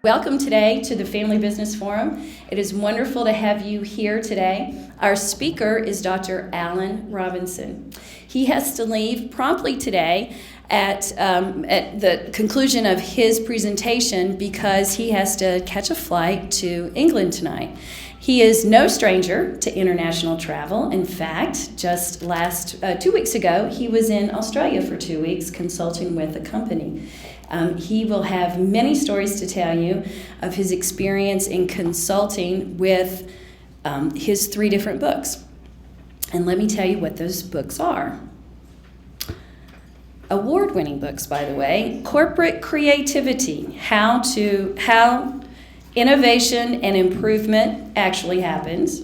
Welcome today to the Family Business Forum. It is wonderful to have you here today. Our speaker is Dr. Alan Robinson. He has to leave promptly today at the conclusion of his presentation because he has to catch a flight to England tonight. He is no stranger to international travel. In fact, just 2 weeks ago, he was in Australia for 2 weeks consulting with a company. He will have many stories to tell you of his experience in consulting with his 3 different books. And let me tell you what those books are. Award-winning books, by the way. Corporate Creativity, how innovation and improvement actually happens.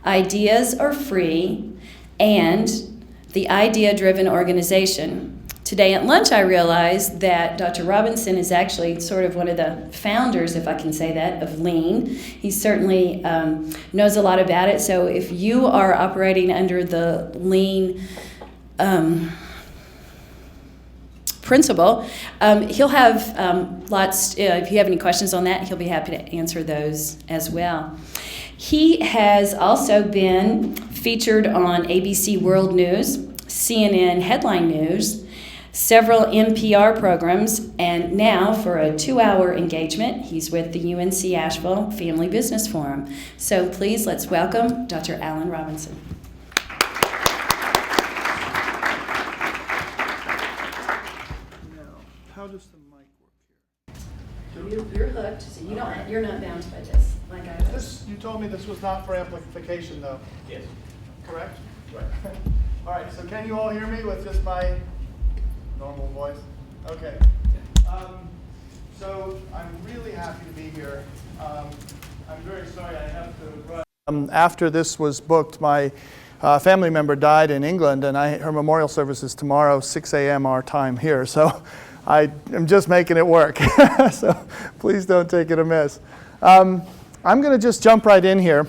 Ideas are free, and the IdeaDriven organization. Today at lunch, I realized that Dr. Robinson is actually sort of one of the founders, if I can say that, of Lean. He certainly knows a lot about it. So if you are operating under the Lean principle, he'll have lots, if you have any questions on that, he'll be happy to answer those as well. He has also been featured on ABC World News, CNN Headline News, several NPR programs, and now for a 2-hour engagement, he's with the UNCA Asheville Family Business Forum. So please, let's welcome Dr. Alan Robinson. Now, how does the mic work here? You're hooked, so you're not bound by this, like I was. You told me this was not for amplification, though. Yes. Correct? Right. All right, so can you all hear me with just my normal voice? Okay. So I'm really happy to be here. I'm very sorry I have to run. After this was booked, my family member died in England, and her memorial service is tomorrow, 6 a.m. our time here. So I am just making it work. So please don't take it amiss. I'm going to just jump right in here.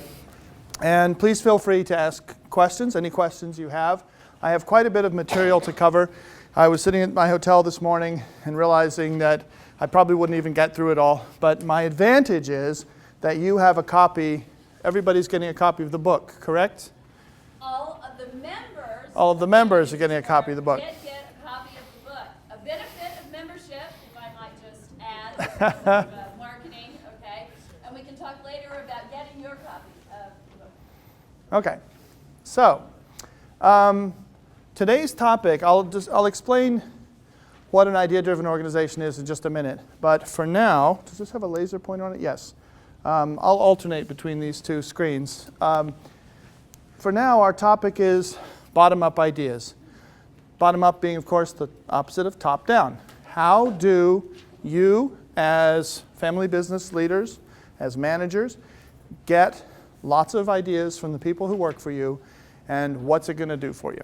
And please feel free to ask questions, any questions you have. I have quite a bit of material to cover. I was sitting at my hotel this morning and realizing that I probably wouldn't even get through it all. But my advantage is that you have a copy. Everybody's getting a copy of the book, correct? All of the members. All of the members are getting a copy of the book. Did get a copy of the book. A benefit of membership, if I might just add, marketing, okay? And we can talk later about getting your copy of the book. Okay. So, today's topic, I'll explain what an idea-driven organization is in just a minute. But for now, does this have a laser pointer on it? Yes. I'll alternate between these 2 screens. For now, our topic is bottom-up ideas. Bottom-up being, of course, the opposite of top-down. How do you, as family business leaders, as managers, get lots of ideas from the people who work for you, and what's it going to do for you?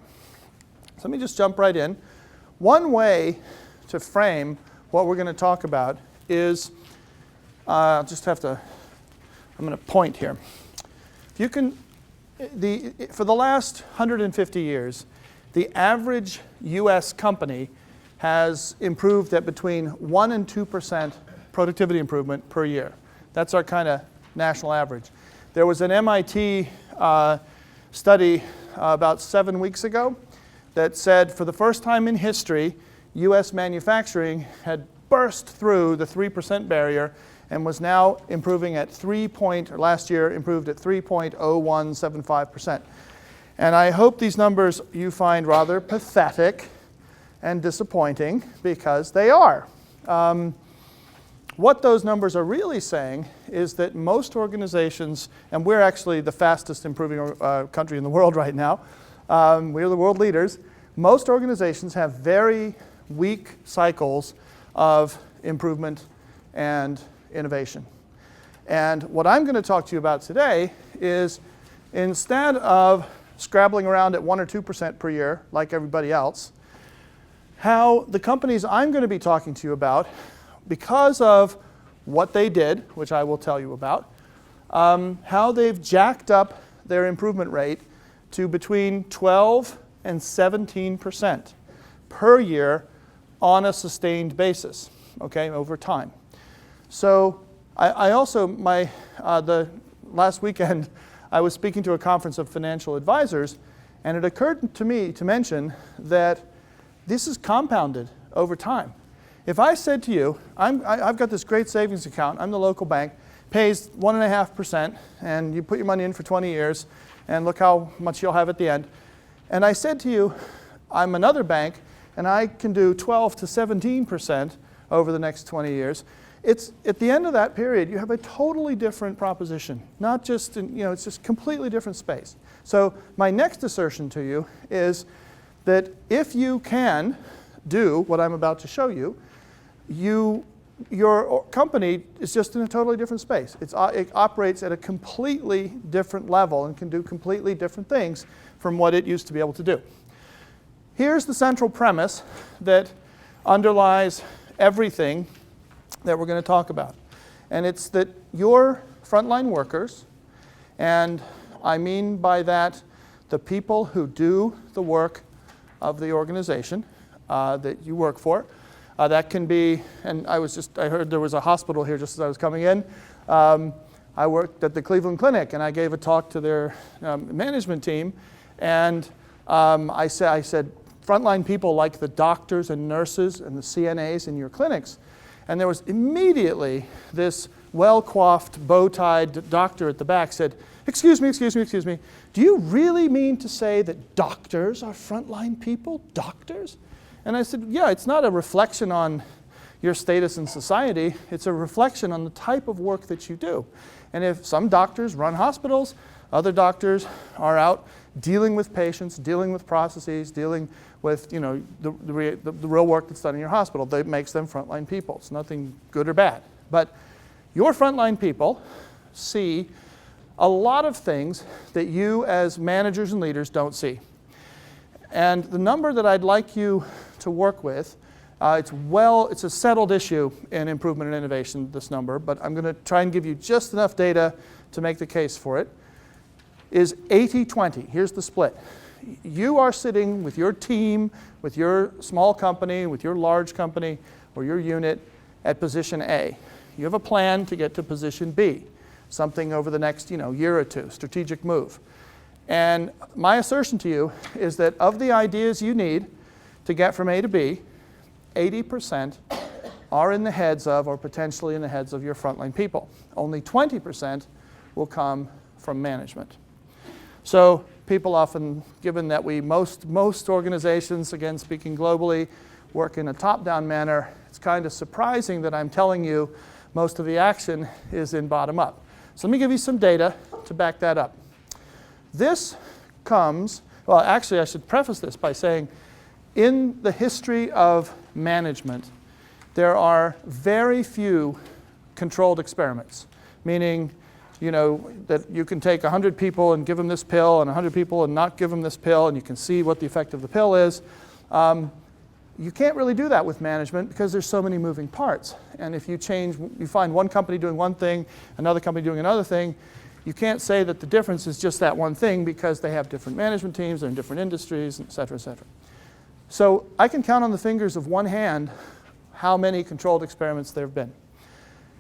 So let me just jump right in. One way to frame what we're going to talk about is, I'm going to point here. You can, for the last 150 years, the average U.S. company has improved at between 1% and 2% productivity improvement per year. That's our kind of national average. There was an MIT study about 7 weeks ago that said for the first time in history, U.S. manufacturing had burst through the 3% barrier and was now improving at last year improved at 3.0175%. And I hope these numbers you find rather pathetic and disappointing, because they are. What those numbers are really saying is that most organizations, and we're actually the fastest improving country in the world right now, we're the world leaders. Most organizations have very weak cycles of improvement and innovation. And what I'm going to talk to you about today is, instead of scrabbling around at 1 or 2% per year like everybody else, how the companies I'm going to be talking to you about, because of what they did, which I will tell you about, how they've jacked up their improvement rate to between 12 and 17% per year on a sustained basis, okay, over time. So I also, the last weekend, I was speaking to a conference of financial advisors, and it occurred to me to mention that this is compounded over time. If I said to you, I've got this great savings account, I'm the local bank, pays 1.5%, and you put your money in for 20 years, and look how much you'll have at the end. And I said to you, I'm another bank, and I can do 12 to 17% over the next 20 years. It's at the end of that period, you have a totally different proposition. Not just, it's just completely different space. So my next assertion to you is that if you can do what I'm about to show you, your company is just in a totally different space. It operates at a completely different level and can do completely different things from what it used to be able to do. Here's the central premise that underlies everything that we're going to talk about. And it's that your frontline workers, and I mean by that the people who do the work of the organization that you work for. That can be, and I heard there was a hospital here just as I was coming in. I worked at the Cleveland Clinic, and I gave a talk to their management team, and I said, frontline people like the doctors and nurses and the CNAs in your clinics. And there was immediately this well-coiffed, bow-tied doctor at the back said, excuse me, do you really mean to say that doctors are frontline people? Doctors? And I said, yeah, it's not a reflection on your status in society. It's a reflection on the type of work that you do. And if some doctors run hospitals, other doctors are out dealing with patients, dealing with processes, dealing with the real work that's done in your hospital. That makes them frontline people. It's nothing good or bad. But your frontline people see a lot of things that you as managers and leaders don't see. And the number that I'd like you to work with, it's a settled issue in improvement and innovation, this number, but I'm going to try and give you just enough data to make the case for it, is 80-20. Here's the split. You are sitting with your team, with your small company, with your large company, or your unit at position A. You have a plan to get to position B, something over the next year or two, strategic move. And my assertion to you is that of the ideas you need to get from A to B, 80% are in the heads of, or potentially in the heads of, your frontline people. Only 20% will come from management. So people often, given that most organizations, again speaking globally, work in a top-down manner, it's kind of surprising that I'm telling you most of the action is in bottom-up. So let me give you some data to back that up. This comes, well, actually I should preface this by saying in the history of management, there are very few controlled experiments, meaning that you can take 100 people and give them this pill and 100 people and not give them this pill, and you can see what the effect of the pill is. You can't really do that with management because there's so many moving parts. And if you find one company doing one thing, another company doing another thing, you can't say that the difference is just that one thing because they have different management teams, they're in different industries, et cetera, et cetera. So I can count on the fingers of one hand how many controlled experiments there have been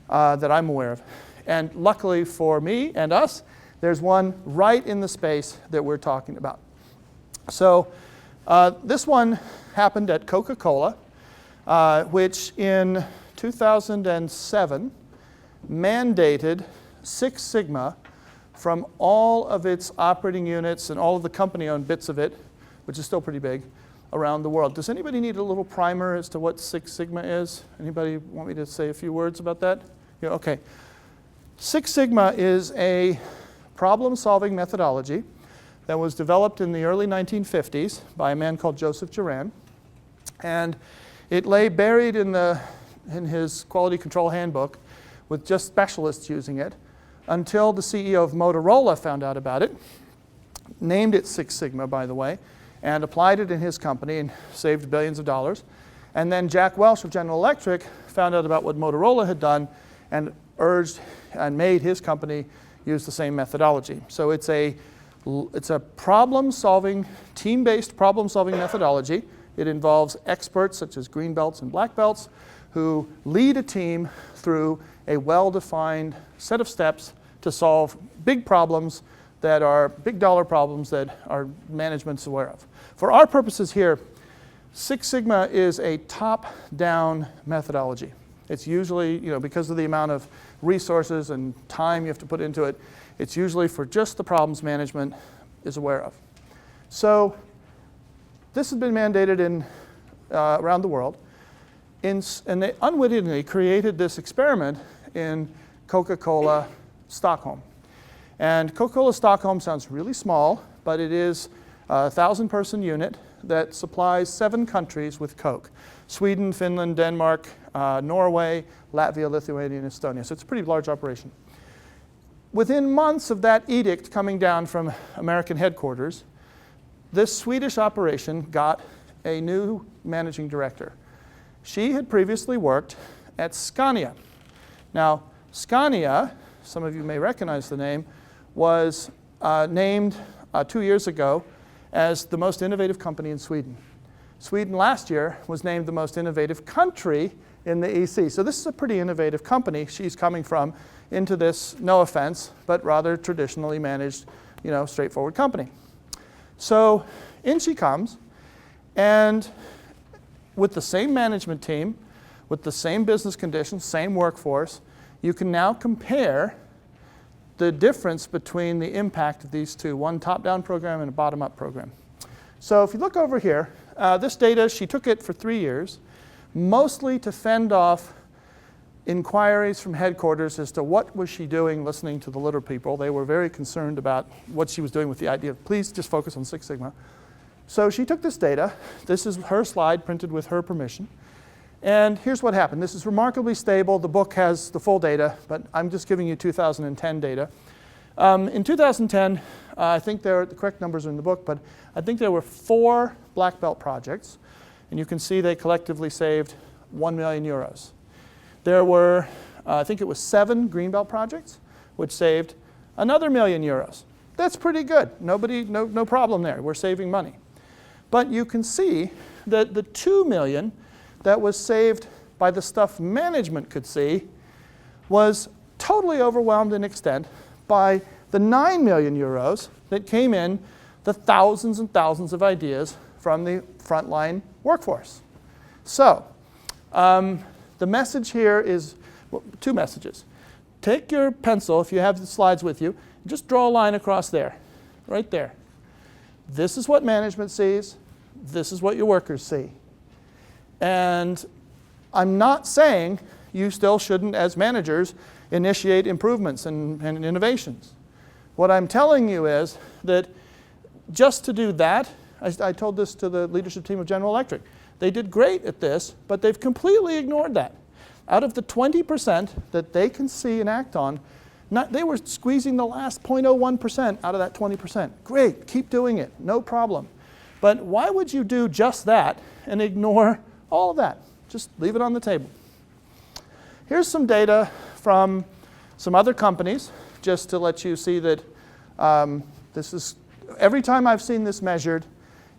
that I'm aware of. And luckily for me and us, there's one right in the space that we're talking about. So this one happened at Coca-Cola, which in 2007 mandated Six Sigma from all of its operating units and all of the company-owned bits of it, which is still pretty big, around the world. Does anybody need a little primer as to what Six Sigma is? Anybody want me to say a few words about that? Yeah, okay. Six Sigma is a problem-solving methodology that was developed in the early 1950s by a man called Joseph Juran. And it lay buried in his quality control handbook with just specialists using it until the CEO of Motorola found out about it, named it Six Sigma, by the way, and applied it in his company and saved billions of dollars. And then Jack Welch of General Electric found out about what Motorola had done and urged and made his company use the same methodology. So it's a problem-solving, team-based problem-solving methodology. It involves experts such as green belts and black belts who lead a team through a well-defined set of steps to solve big problems that are big dollar problems that our management's aware of. For our purposes here, Six Sigma is a top-down methodology. It's usually, because of the amount of resources and time you have to put into it, it's usually for just the problems management is aware of. So this has been mandated around the world. And they unwittingly created this experiment in Coca-Cola Stockholm. And Coca-Cola Stockholm sounds really small, but it is a 1,000-person unit that supplies 7 countries with Coke: Sweden, Finland, Denmark, Norway, Latvia, Lithuania, and Estonia. So it's a pretty large operation. Within months of that edict coming down from American headquarters, this Swedish operation got a new managing director. She had previously worked at Scania. Now, Scania, some of you may recognize the name, was named 2 years ago as the most innovative company in Sweden. Sweden last year was named the most innovative country in the EC. So this is a pretty innovative company she's coming from into this, no offense, but rather traditionally managed, straightforward company. So in she comes, and with the same management team, with the same business conditions, same workforce, you can now compare the difference between the impact of these two, one top-down program and a bottom-up program. So if you look over here, this data, she took it for 3 years, mostly to fend off inquiries from headquarters as to what was she doing listening to the little people. They were very concerned about what she was doing with the idea of, please just focus on Six Sigma. So she took this data. This is her slide printed with her permission. And here's what happened. This is remarkably stable. The book has the full data, but I'm just giving you 2010 data. In 2010, I think the correct numbers are in the book, but I think there were 4 black belt projects. And you can see they collectively saved 1 million euros. There were, I think it was 7 green belt projects, which saved another 1 million euros. That's pretty good. No problem there. We're saving money. But you can see that the 2 million that was saved by the stuff management could see was totally overwhelmed in extent by the 9 million euros that came in, the thousands and thousands of ideas from the frontline workforce. So the message here is 2 messages. Take your pencil, if you have the slides with you, just draw a line across there, right there. This is what management sees. This is what your workers see. And I'm not saying you still shouldn't, as managers, initiate improvements and innovations. What I'm telling you is that just to do that, I told this to the leadership team of General Electric. They did great at this, but they've completely ignored that. Out of the 20% that they can see and act on, they were squeezing the last 0.01% out of that 20%. Great, keep doing it, no problem. But why would you do just that and ignore all of that? Just leave it on the table. Here's some data from some other companies, just to let you see that this is, every time I've seen this measured,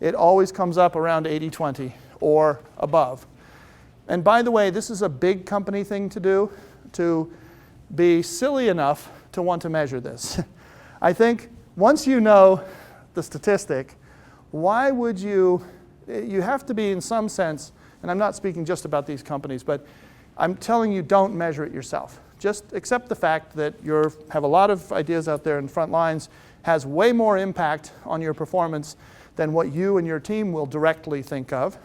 it always comes up around 80-20 or above. And by the way, this is a big company thing to do, to be silly enough to want to measure this. I think once you know the statistic, why would you have to be in some sense, and I'm not speaking just about these companies, but I'm telling you don't measure it yourself. Just accept the fact that you have a lot of ideas out there in the front lines, has way more impact on your performance than what you and your team will directly think of.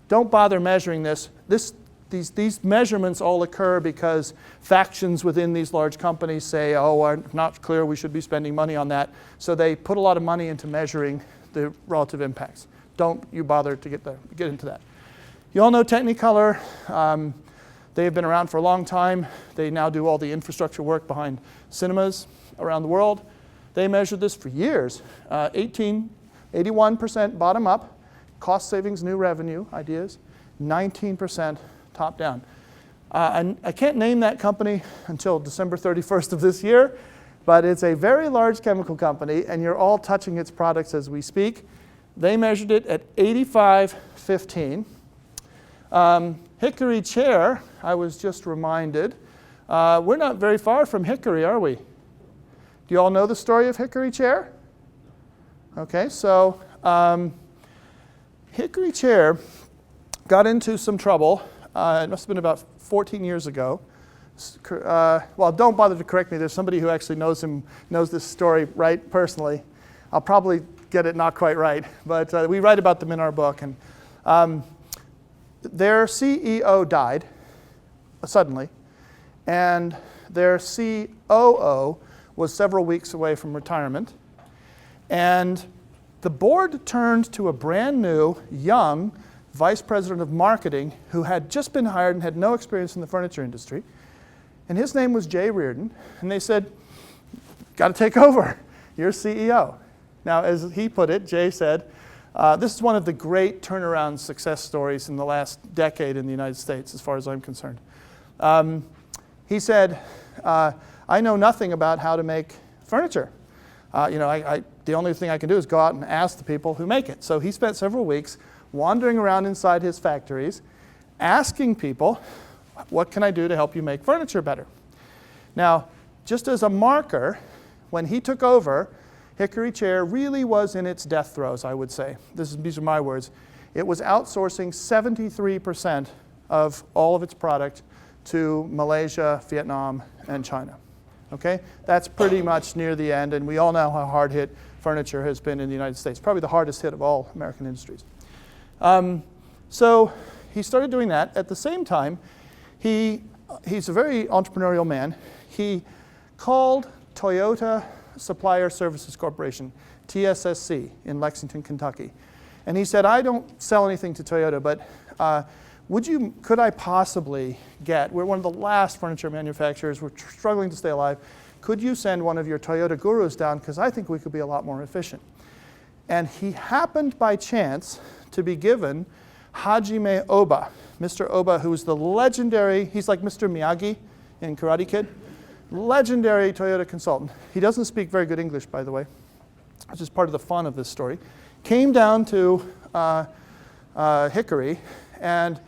Don't bother measuring this. These measurements all occur because factions within these large companies say, oh, I'm not clear we should be spending money on that. So they put a lot of money into measuring the relative impacts. Don't you bother to get into that. You all know Technicolor. They've been around for a long time. They now do all the infrastructure work behind cinemas around the world. They measured this for years. 81% bottom up, cost savings, new revenue ideas, 19% top down. I can't name that company until December 31st of this year, but it's a very large chemical company, and you're all touching its products as we speak. They measured it at 85.15. Hickory Chair, I was just reminded, we're not very far from Hickory, are we? Do you all know the story of Hickory Chair? Okay, so Hickory Chair got into some trouble. It must have been about 14 years ago. Well, don't bother to correct me. There's somebody who actually knows this story right personally. I'll probably get it not quite right, but we write about them in our book. And their CEO died suddenly, and their COO was several weeks away from retirement. And the board turned to a brand new, young vice president of marketing who had just been hired and had no experience in the furniture industry. And his name was Jay Reardon. And they said, got to take over. You're CEO. Now, as he put it, Jay said, this is one of the great turnaround success stories in the last decade in the United States, as far as I'm concerned. He said, I know nothing about how to make furniture. The only thing I can do is go out and ask the people who make it. So he spent several weeks wandering around inside his factories, asking people, what can I do to help you make furniture better? Now, just as a marker, when he took over, Hickory Chair really was in its death throes, I would say. These are my words. It was outsourcing 73% of all of its product to Malaysia, Vietnam, and China. Okay? That's pretty much near the end, and we all know how hard hit furniture has been in the United States. Probably the hardest hit of all American industries. So he started doing that. At the same time, he's a very entrepreneurial man. He called Toyota Supplier Services Corporation, TSSC, in Lexington, Kentucky. And he said, I don't sell anything to Toyota, but could I possibly we're one of the last furniture manufacturers, we're struggling to stay alive, could you send one of your Toyota gurus down, because I think we could be a lot more efficient. And he happened by chance to be given Hajime Oba, Mr. Oba, who's the legendary, he's like Mr. Miyagi in Karate Kid, legendary Toyota consultant. He doesn't speak very good English, by the way, which is part of the fun of this story. Came down to Hickory, and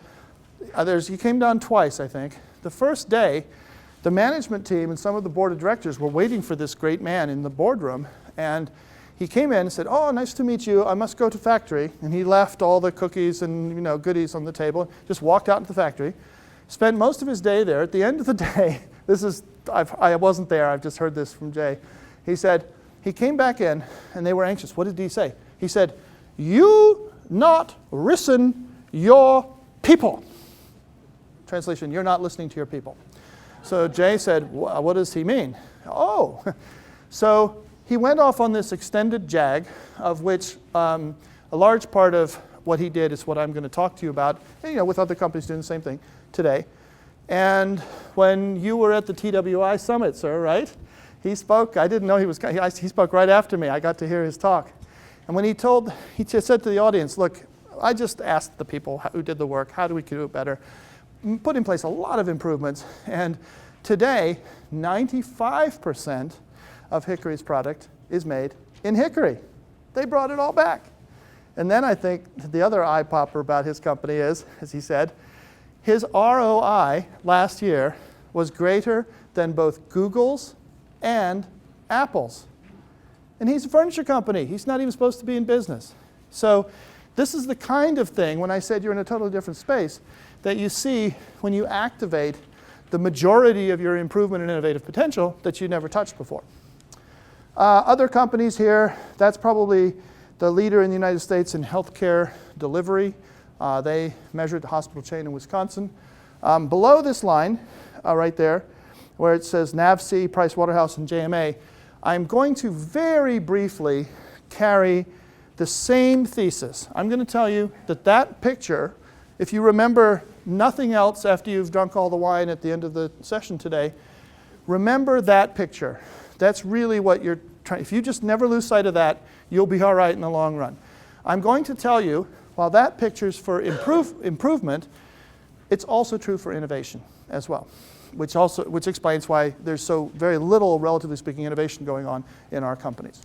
he came down twice, I think. The first day, the management team and some of the board of directors were waiting for this great man in the boardroom, and he came in and said, oh, nice to meet you, I must go to factory. And he left all the cookies and goodies on the table, just walked out into the factory, spent most of his day there. At the end of the day, I wasn't there, I've just heard this from Jay. He said, he came back in and they were anxious. What did he say? He said, you not listen your people. Translation, you're not listening to your people. So Jay said, what does he mean? Oh, so he went off on this extended jag, of which a large part of what he did is what I'm going to talk to you about, with other companies doing the same thing today. And when you were at the TWI Summit, sir, right? He spoke. I didn't know he spoke right after me. I got to hear his talk. And when he just said to the audience, look, I just asked the people who did the work, how do we do it better? Put in place a lot of improvements. And today, 95% of Hickory's product is made in Hickory. They brought it all back. And then I think the other eye popper about his company is, as he said, his ROI last year was greater than both Google's and Apple's. And he's a furniture company. He's not even supposed to be in business. So this is the kind of thing, when I said you're in a totally different space, that you see when you activate the majority of your improvement and innovative potential that you never touched before. Other companies here, that's probably the leader in the United States in healthcare delivery. They measured the hospital chain in Wisconsin. Below this line, right there, where it says NAVSEA, Pricewaterhouse, and JMA, I'm going to very briefly carry the same thesis. I'm going to tell you that picture, if you remember nothing else after you've drunk all the wine at the end of the session today, remember that picture. That's really what you're trying. If you just never lose sight of that, you'll be all right in the long run. I'm going to tell you, while that picture's for improvement, it's also true for innovation as well, which explains why there's so very little, relatively speaking, innovation going on in our companies.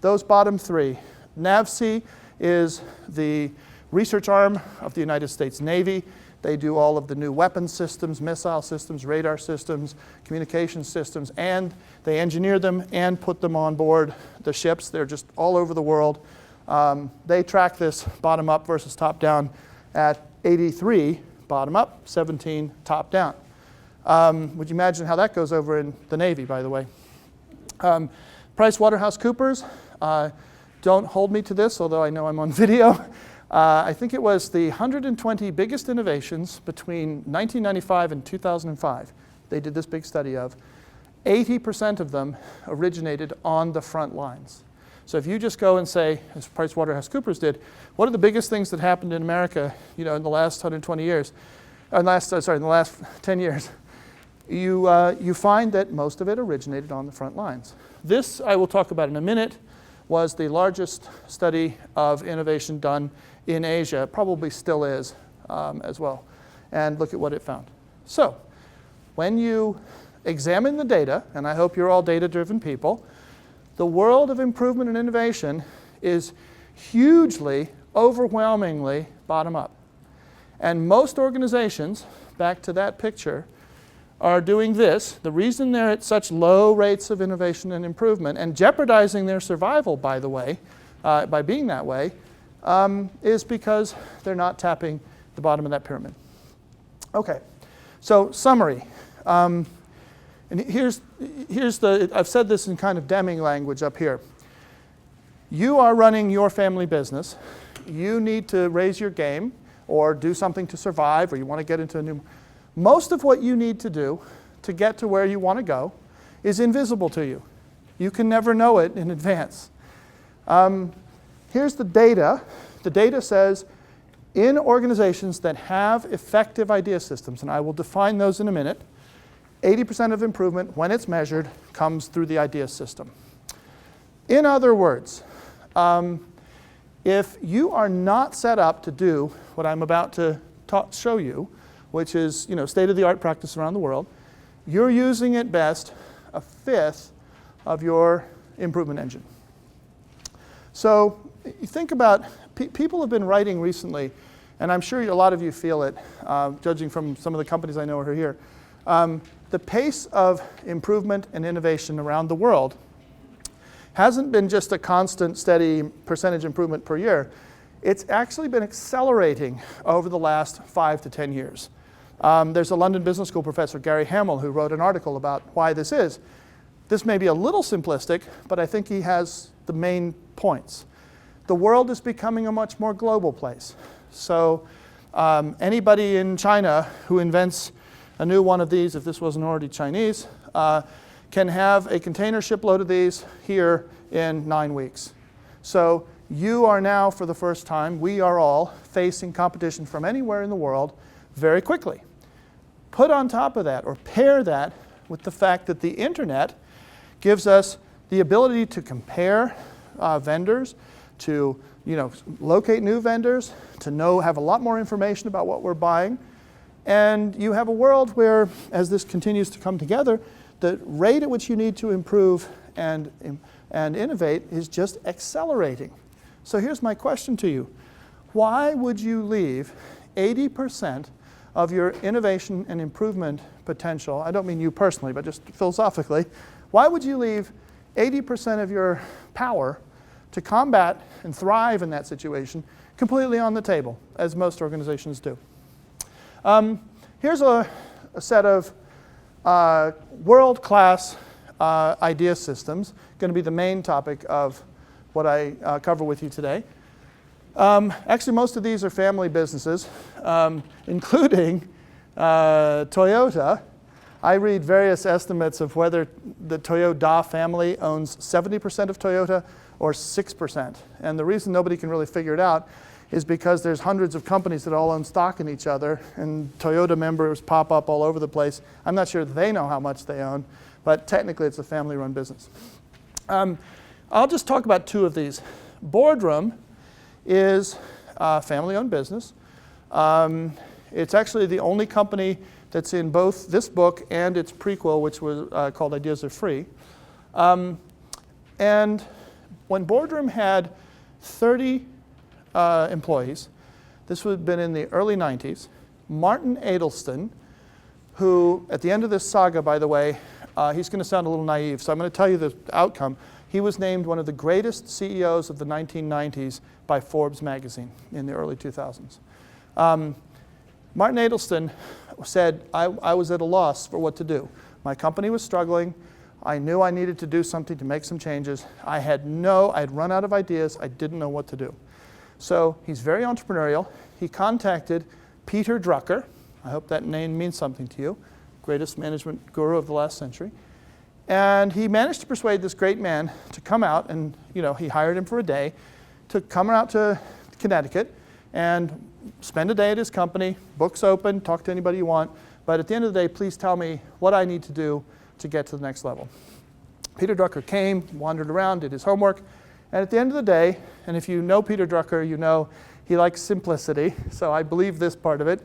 Those bottom three, NAVSEA is the research arm of the United States Navy. They do all of the new weapons systems, missile systems, radar systems, communication systems, and they engineer them and put them on board the ships. They're just all over the world. They track this bottom-up versus top-down at 83 bottom-up, 17 top-down. Would you imagine how that goes over in the Navy, by the way? PricewaterhouseCoopers, don't hold me to this, although I know I'm on video. I think it was the 120 biggest innovations between 1995 and 2005 they did this big study of. 80% of them originated on the front lines. So if you just go and say, as PricewaterhouseCoopers did, what are the biggest things that happened in America, in the last 120 years, in the last 10 years, you find that most of it originated on the front lines. This, I will talk about in a minute, was the largest study of innovation done in Asia, probably still is as well. And look at what it found. So when you examine the data, and I hope you're all data-driven people, the world of improvement and innovation is hugely, overwhelmingly bottom-up. And most organizations, back to that picture, are doing this. The reason they're at such low rates of innovation and improvement, and jeopardizing their survival, by the way, by being that way, is because they're not tapping the bottom of that pyramid. Okay, so summary. And here's I've said this in kind of Deming language up here. You are running your family business. You need to raise your game or do something to survive, or you want to get into a new... Most of what you need to do to get to where you want to go is invisible to you. You can never know it in advance. Here's the data. The data says in organizations that have effective idea systems, and I will define those in a minute, 80% of improvement, when it's measured, comes through the idea system. In other words, if you are not set up to do what I'm about to show you, which is state-of-the-art practice around the world, you're using at best a fifth of your improvement engine. So you think about, people have been writing recently, and I'm sure a lot of you feel it, judging from some of the companies I know are here. The pace of improvement and innovation around the world hasn't been just a constant, steady percentage improvement per year. It's actually been accelerating over the last 5 to 10 years. There's a London Business School professor, Gary Hamel, who wrote an article about why this is. This may be a little simplistic, but I think he has the main points. The world is becoming a much more global place. So anybody in China who invents a new one of these, if this wasn't already Chinese, can have a container shipload of these here in 9 weeks. So you are now, for the first time, we are all facing competition from anywhere in the world very quickly. Put on top of that, or pair that with the fact that the internet gives us the ability to compare vendors, to locate new vendors, to have a lot more information about what we're buying. And you have a world where, as this continues to come together, the rate at which you need to improve and innovate is just accelerating. So here's my question to you. Why would you leave 80% of your innovation and improvement potential, I don't mean you personally, but just philosophically, why would you leave 80% of your power to combat and thrive in that situation completely on the table, as most organizations do? Here's a set of world-class idea systems, going to be the main topic of what I cover with you today. Actually, most of these are family businesses, including Toyota. I read various estimates of whether the Toyota family owns 70% of Toyota or 6%. And the reason nobody can really figure it out is because there's hundreds of companies that all own stock in each other, and Toyota members pop up all over the place. I'm not sure they know how much they own, but technically it's a family-run business. I'll just talk about 2 of these. Boardroom is a family-owned business. It's actually the only company that's in both this book and its prequel, which was called Ideas Are Free. And when Boardroom had 30 employees. This would have been in the early 90s. Martin Adelston, who, at the end of this saga, by the way, he's going to sound a little naive, so I'm going to tell you the outcome. He was named one of the greatest CEOs of the 1990s by Forbes magazine in the early 2000s. Martin Adelston said, I was at a loss for what to do. My company was struggling. I knew I needed to do something to make some changes. I had run out of ideas. I didn't know what to do. So he's very entrepreneurial. He contacted Peter Drucker. I hope that name means something to you. Greatest management guru of the last century. And he managed to persuade this great man to come out, and he hired him for a day to come out to Connecticut and spend a day at his company, books open, talk to anybody you want, but at the end of the day, please tell me what I need to do to get to the next level. Peter Drucker came, wandered around, did his homework, and at the end of the day, and if you know Peter Drucker, you know he likes simplicity, so I believe this part of it,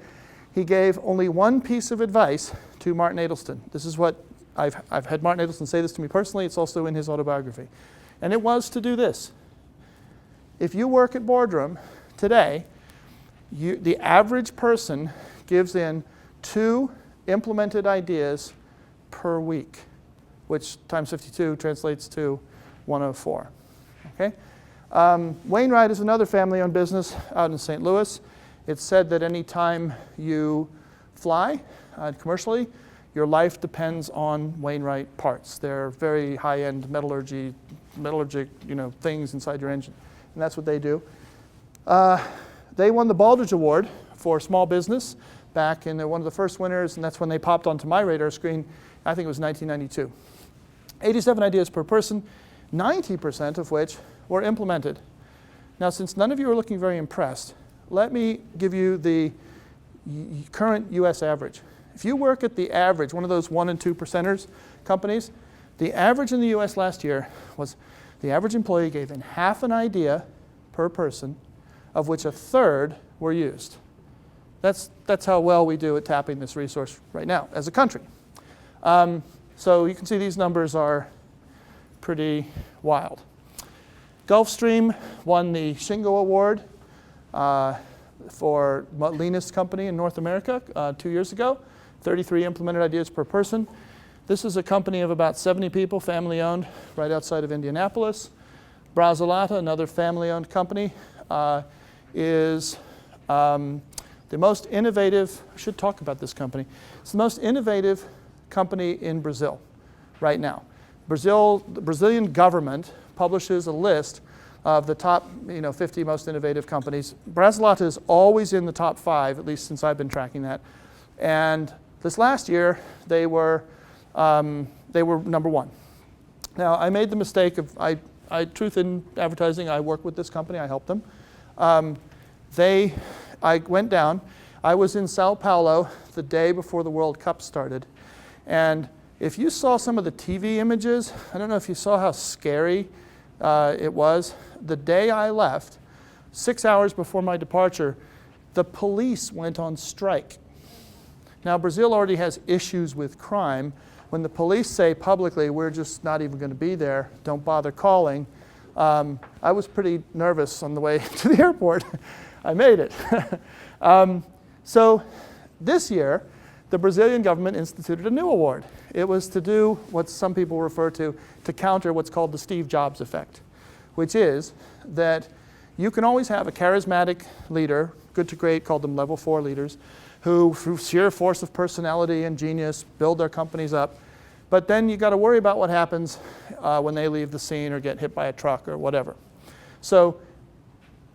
he gave only one piece of advice to Martin Adelston. This is what I've had Martin Adelston say this to me personally. It's also in his autobiography. And it was to do this. If you work at Boardroom today, the average person gives in 2 implemented ideas per week, which times 52 translates to 104. Okay? Wainwright is another family-owned business out in St. Louis. It's said that any time you fly commercially, your life depends on Wainwright parts. They're very high-end metallurgic, things inside your engine, and that's what they do. They won the Baldrige Award for small business back in one of the first winners, and that's when they popped onto my radar screen. I think it was 1992. 87 ideas per person, 90% of which were implemented. Now, since none of you are looking very impressed, let me give you the current U.S. average. If you work at the average, one of those 1 and 2 percenters companies, the average in the U.S. last year was the average employee gave in half an idea per person, of which 1/3 were used. That's how well we do at tapping this resource right now as a country. So you can see these numbers are pretty wild. Gulfstream won the Shingo Award for leanest company in North America 2 years ago. 33 implemented ideas per person. This is a company of about 70 people, family-owned, right outside of Indianapolis. Brazzolata, another family-owned company, is the most innovative, I should talk about this company. It's the most innovative company in Brazil right now. The Brazilian government publishes a list of the top 50 most innovative companies. Brazzolata is always in the top 5, at least since I've been tracking that. And this last year, they were number 1. Now, I made the mistake of, truth in advertising, I work with this company, I help them. I went down. I was in Sao Paulo the day before the World Cup started. And if you saw some of the TV images, I don't know if you saw how scary it was. The day I left, 6 hours before my departure, the police went on strike. Now, Brazil already has issues with crime. When the police say publicly, we're just not even going to be there, don't bother calling, I was pretty nervous on the way to the airport. I made it. So this year, the Brazilian government instituted a new award. It was to do what some people refer to counter what's called the Steve Jobs effect, which is that you can always have a charismatic leader, good to great, called them level 4 leaders, who through sheer force of personality and genius build their companies up. But then you got to worry about what happens when they leave the scene or get hit by a truck or whatever. So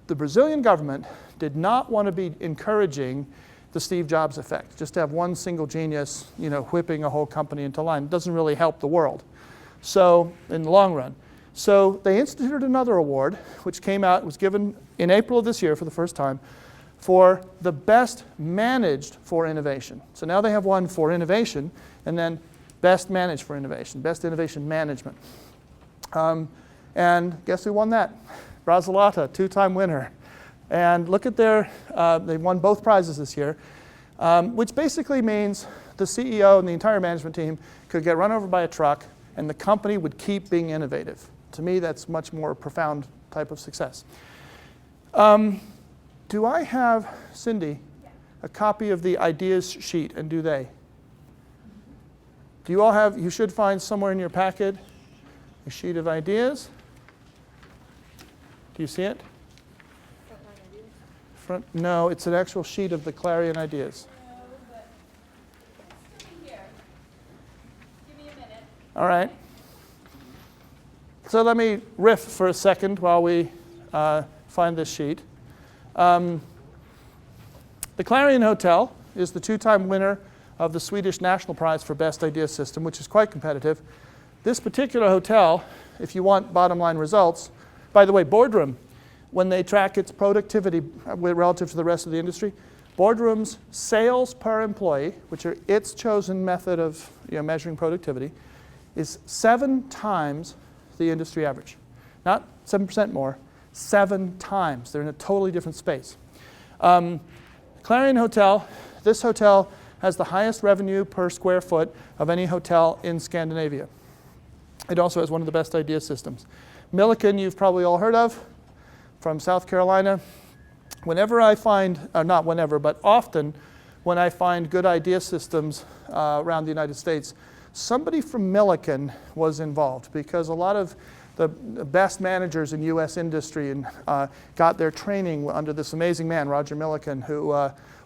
the Brazilian government did not want to be encouraging the Steve Jobs effect, just to have one single genius, whipping a whole company into line. It doesn't really help the world. So in the long run. So they instituted another award, which came out, was given in April of this year for the first time, for the best managed for innovation. So now they have one for innovation, and then best managed for innovation, best innovation management. And guess who won that? Brazzolata, 2-time winner. And look at they won both prizes this year, which basically means the CEO and the entire management team could get run over by a truck and the company would keep being innovative. To me, that's much more profound type of success. Do I have, Cindy, a copy of the ideas sheet, and do they? Do you all have, you should find somewhere in your packet a sheet of ideas. Do you see it? No, it's an actual sheet of the Clarion ideas. No, but it's sitting here. Give me a minute. All right. So let me riff for a second while we find this sheet. The Clarion Hotel is the 2-time winner of the Swedish National Prize for Best Idea System, which is quite competitive. This particular hotel, if you want bottom line results, by the way, Boardroom, when they track its productivity relative to the rest of the industry, Boardroom's sales per employee, which are its chosen method of measuring productivity, is 7 times the industry average. Not 7% more, 7 times. They're in a totally different space. Clarion Hotel, this hotel has the highest revenue per square foot of any hotel in Scandinavia. It also has one of the best idea systems. Milliken, you've probably all heard of, from South Carolina. Whenever I find, not whenever, but often when I find good idea systems around the United States, somebody from Milliken was involved, because a lot of the best managers in U.S. industry and got their training under this amazing man, Roger Milliken, who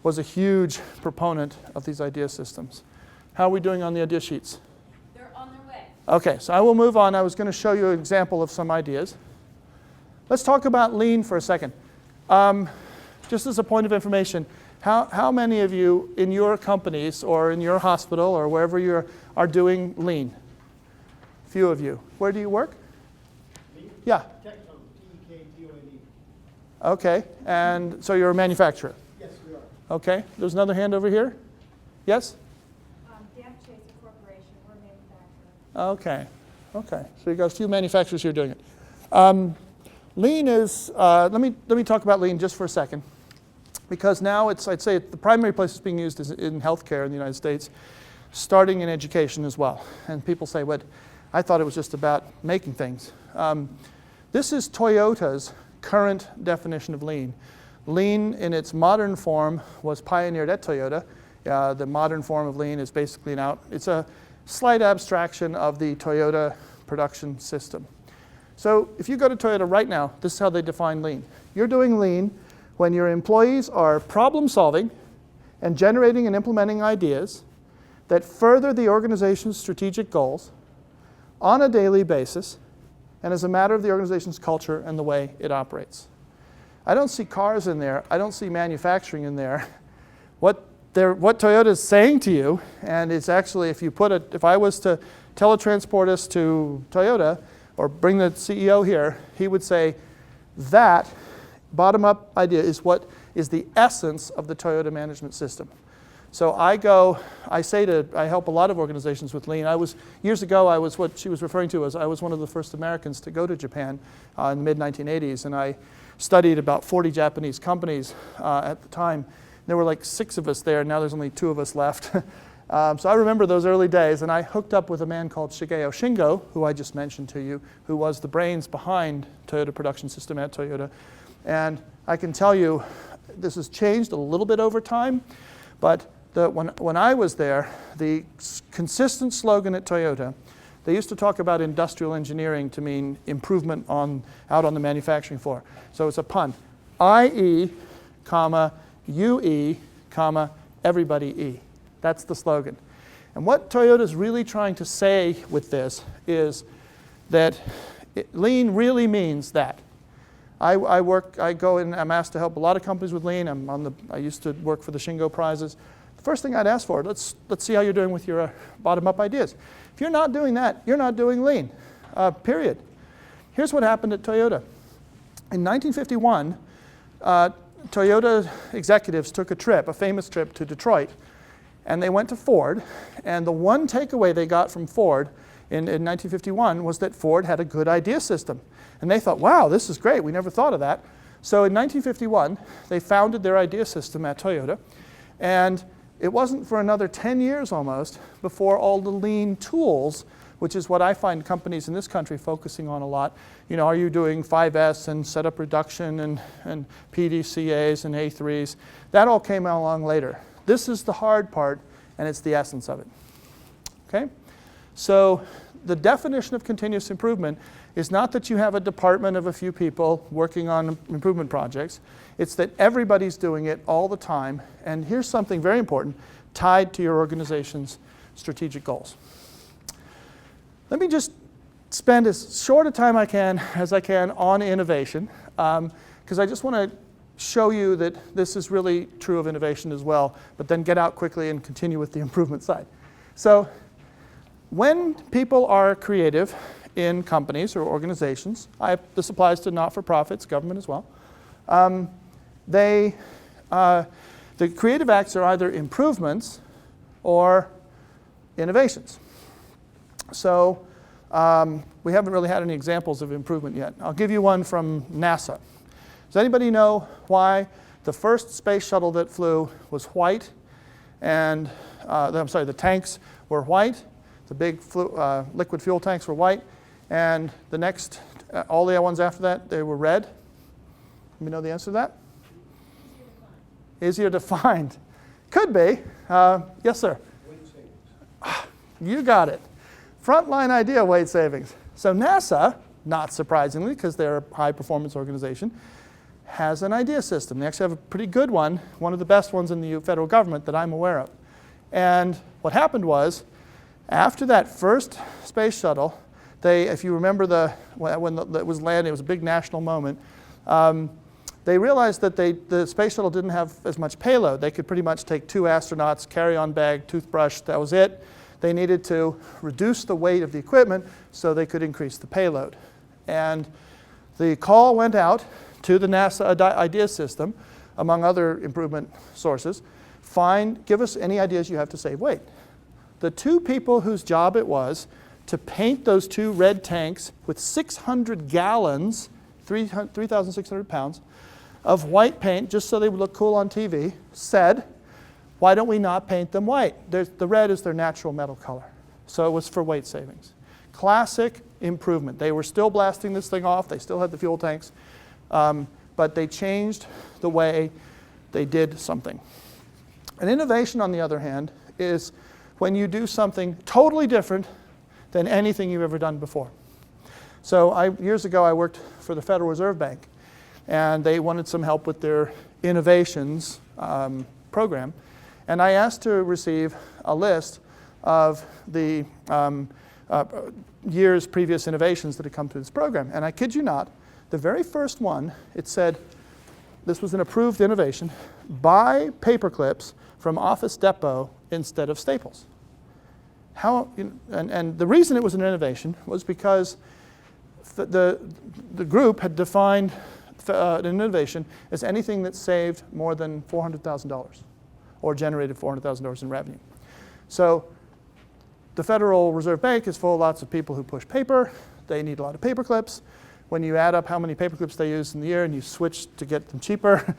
was a huge proponent of these idea systems. How are we doing on the idea sheets? They're on their way. Okay, so I will move on. I was going to show you an example of some ideas. Let's talk about lean for a second. Just as a point of information, how many of you in your companies or in your hospital or wherever you are doing lean? A few of you. Where do you work? Me? Yeah. Tectone, T-E-K-T-O-N-E. Okay, and so you're a manufacturer. Yes, we are. Okay, there's another hand over here. Yes? Corporation, we're a manufacturer. Okay, so you got a few manufacturers here doing it. Lean is, let me talk about lean just for a second, because now I'd say the primary place it's being used is in healthcare in the United States, starting in education as well. And people say, "What? I thought it was just about making things." This is Toyota's current definition of lean. Lean in its modern form was pioneered at Toyota. The modern form of lean is basically it's a slight abstraction of the Toyota production system. So if you go to Toyota right now, this is how they define lean. You're doing lean when your employees are problem solving and generating and implementing ideas that further the organization's strategic goals on a daily basis and as a matter of the organization's culture and the way it operates. I don't see cars in there. I don't see manufacturing in there. What Toyota is saying to you, and it's actually, if I was to teletransport us to Toyota or bring the CEO here, he would say that bottom-up idea is what is the essence of the Toyota management system. So I help a lot of organizations with lean. Years ago, I was what she was referring to as, I was one of the first Americans to go to Japan in the mid-1980s, and I studied about 40 Japanese companies at the time. There were like 6 of us there, and now there's only 2 of us left. So I remember those early days, and I hooked up with a man called Shigeo Shingo, who I just mentioned to you, who was the brains behind Toyota Production System at Toyota. And I can tell you, this has changed a little bit over time, but when I was there, the consistent slogan at Toyota, they used to talk about industrial engineering to mean improvement out on the manufacturing floor. So it's a pun. IE, UE, everybody E. That's the slogan. And what Toyota's really trying to say with this is that lean really means that. I'm asked to help a lot of companies with lean. I used to work for the Shingo Prizes. The first thing I'd ask for, let's see how you're doing with your bottom-up ideas. If you're not doing that, you're not doing lean, period. Here's what happened at Toyota. In 1951, Toyota executives took a famous trip to Detroit, and they went to Ford, and the one takeaway they got from Ford in 1951 was that Ford had a good idea system. And they thought, wow, this is great, we never thought of that. So in 1951, they founded their idea system at Toyota, and it wasn't for another 10 years almost before all the lean tools which is what I find companies in this country focusing on a lot. You know, are you doing 5S and setup reduction and PDCAs and A3s? That all came along later. This is the hard part, and it's the essence of it. Okay? So the definition of continuous improvement is not that you have a department of a few people working on improvement projects. It's that everybody's doing it all the time. And here's something very important, tied to your organization's strategic goals. Let me just spend as short a time as I can on innovation, because I just want to show you that this is really true of innovation as well, but then get out quickly and continue with the improvement side. So when people are creative in companies or organizations, this applies to not-for-profits, government as well, the creative acts are either improvements or innovations. So we haven't really had any examples of improvement yet. I'll give you one from NASA. Does anybody know why the first space shuttle that flew was white and, the tanks were white, the big liquid fuel tanks were white, and the next, all the ones after that, they were red? You know the answer to that? Easier to find. Could be. Yes, sir? Weight savings. You got it. Frontline idea, weight savings. So NASA, not surprisingly, because they're a high-performance organization, has an idea system. They actually have a pretty good one of the best ones in the federal government that I'm aware of. And what happened was, after that first space shuttle, if you remember when it was landing, it was a big national moment, they realized that the space shuttle didn't have as much payload. They could pretty much take 2 astronauts, carry-on bag, toothbrush, that was it. They needed to reduce the weight of the equipment so they could increase the payload. And the call went out to the NASA idea system, among other improvement sources, give us any ideas you have to save weight. The 2 people whose job it was to paint those 2 red tanks with 600 gallons, 3,600 pounds, of white paint, just so they would look cool on TV, said, why don't we not paint them white? The red is their natural metal color. So it was for weight savings. Classic improvement. They were still blasting this thing off. They still had the fuel tanks. But they changed the way they did something. An innovation, on the other hand, is when you do something totally different than anything you've ever done before. So years ago, I worked for the Federal Reserve Bank, and they wanted some help with their innovations program. And I asked to receive a list of the year's previous innovations that had come through this program. And I kid you not, the very first one, it said, this was an approved innovation, buy paper clips from Office Depot instead of staples. And the reason it was an innovation was because the group had defined an innovation as anything that saved more than $400,000 or generated $400,000 in revenue. So the Federal Reserve Bank is full of lots of people who push paper. They need a lot of paper clips. When you add up how many paper clips they use in the year and you switch to get them cheaper,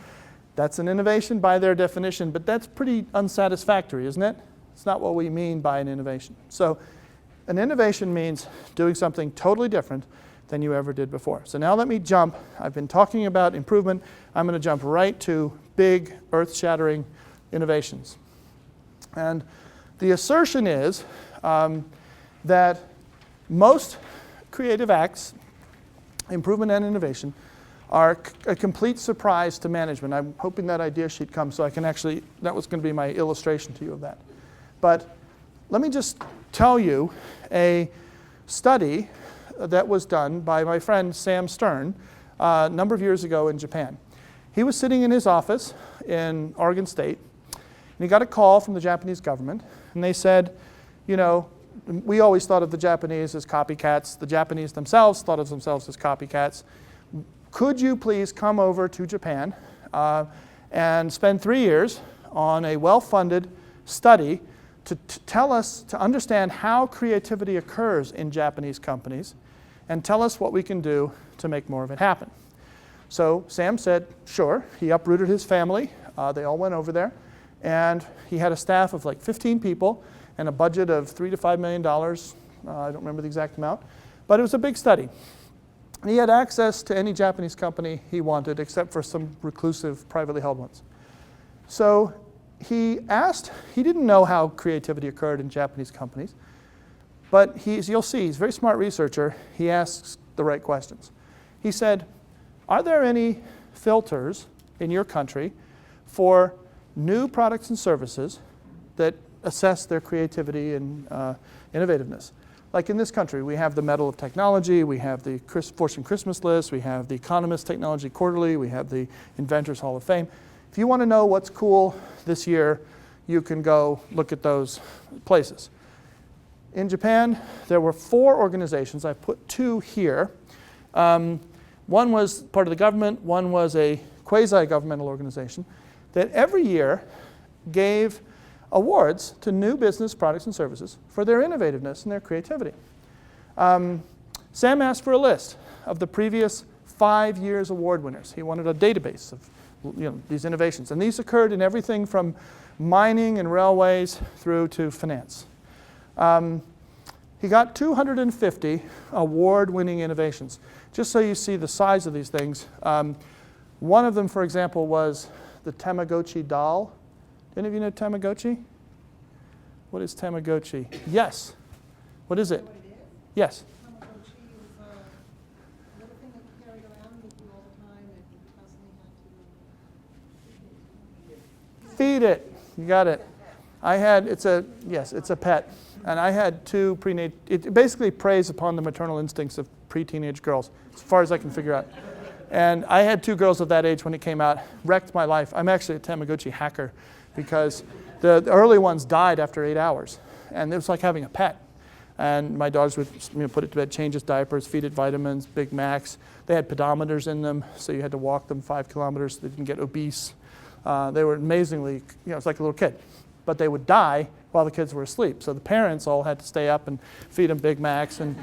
that's an innovation by their definition, but that's pretty unsatisfactory, isn't it? It's not what we mean by an innovation. So an innovation means doing something totally different than you ever did before. So now let me jump. I've been talking about improvement. I'm going to jump right to big, earth-shattering innovations. And the assertion is that most creative acts, improvement and innovation, are a complete surprise to management. I'm hoping that idea sheet comes so I can actually, that was going to be my illustration to you of that. But let me just tell you a study that was done by my friend Sam Stern a number of years ago in Japan. He was sitting in his office in Oregon State, and he got a call from the Japanese government, and they said, you know, we always thought of the Japanese as copycats. The Japanese themselves thought of themselves as copycats. Could you please come over to Japan and spend 3 years on a well-funded study to tell us, to understand how creativity occurs in Japanese companies, and tell us what we can do to make more of it happen. So Sam said, sure. He uprooted his family. They all went over there. And he had a staff of like 15 people and a budget of $3 to $5 million I don't remember the exact amount, but it was a big study. And he had access to any Japanese company he wanted, except for some reclusive, privately held ones. So he didn't know how creativity occurred in Japanese companies, but you'll see, he's a very smart researcher. He asks the right questions. He said, are there any filters in your country for new products and services that assess their creativity and innovativeness? Like in this country, we have the Medal of Technology, we have the Fortune Christmas list, we have the Economist Technology Quarterly, we have the Inventors Hall of Fame. If you want to know what's cool this year, you can go look at those places. In Japan, there were 4 organizations. I put 2 here. One was part of the government, one was a quasi-governmental organization that every year gave awards to new business products and services for their innovativeness and their creativity. Sam asked for a list of the previous 5 years' award winners. He wanted a database of these innovations. And these occurred in everything from mining and railways through to finance. He got 250 award-winning innovations. Just so you see the size of these things, one of them, for example, was the Tamagotchi doll. Any of you know Tamagotchi? What is Tamagotchi? Yes. What is it? What it is? Yes. Tamagotchi is a little thing that you carried around with you all the time and you constantly had to Feed it. You got it. It's a pet. And I had 2 prenatal, it basically preys upon the maternal instincts of pre-teenage girls, as far as I can figure out. And I had 2 girls of that age when it came out, wrecked my life. I'm actually a Tamagotchi hacker because the early ones died after 8 hours. And it was like having a pet. And my daughters would put it to bed, change its diapers, feed it vitamins, Big Macs. They had pedometers in them, so you had to walk them 5 kilometers so they didn't get obese. They were amazingly, it's like a little kid. But they would die while the kids were asleep. So the parents all had to stay up and feed them Big Macs and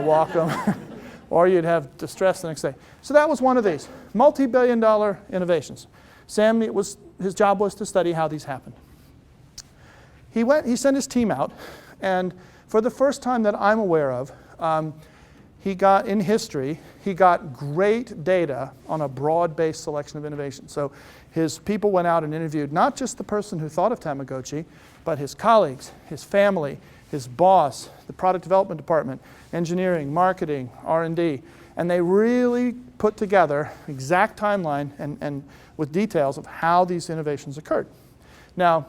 walk them. Or you'd have distress the next day. So that was one of these multi-billion-dollar innovations. Sam, his job was to study how these happened. He sent his team out, and for the first time that I'm aware of, he got great data on a broad-based selection of innovations. So his people went out and interviewed not just the person who thought of Tamagotchi, but his colleagues, his family, his boss, the product development department, engineering, marketing, R&D. And they really put together exact timeline and with details of how these innovations occurred. Now,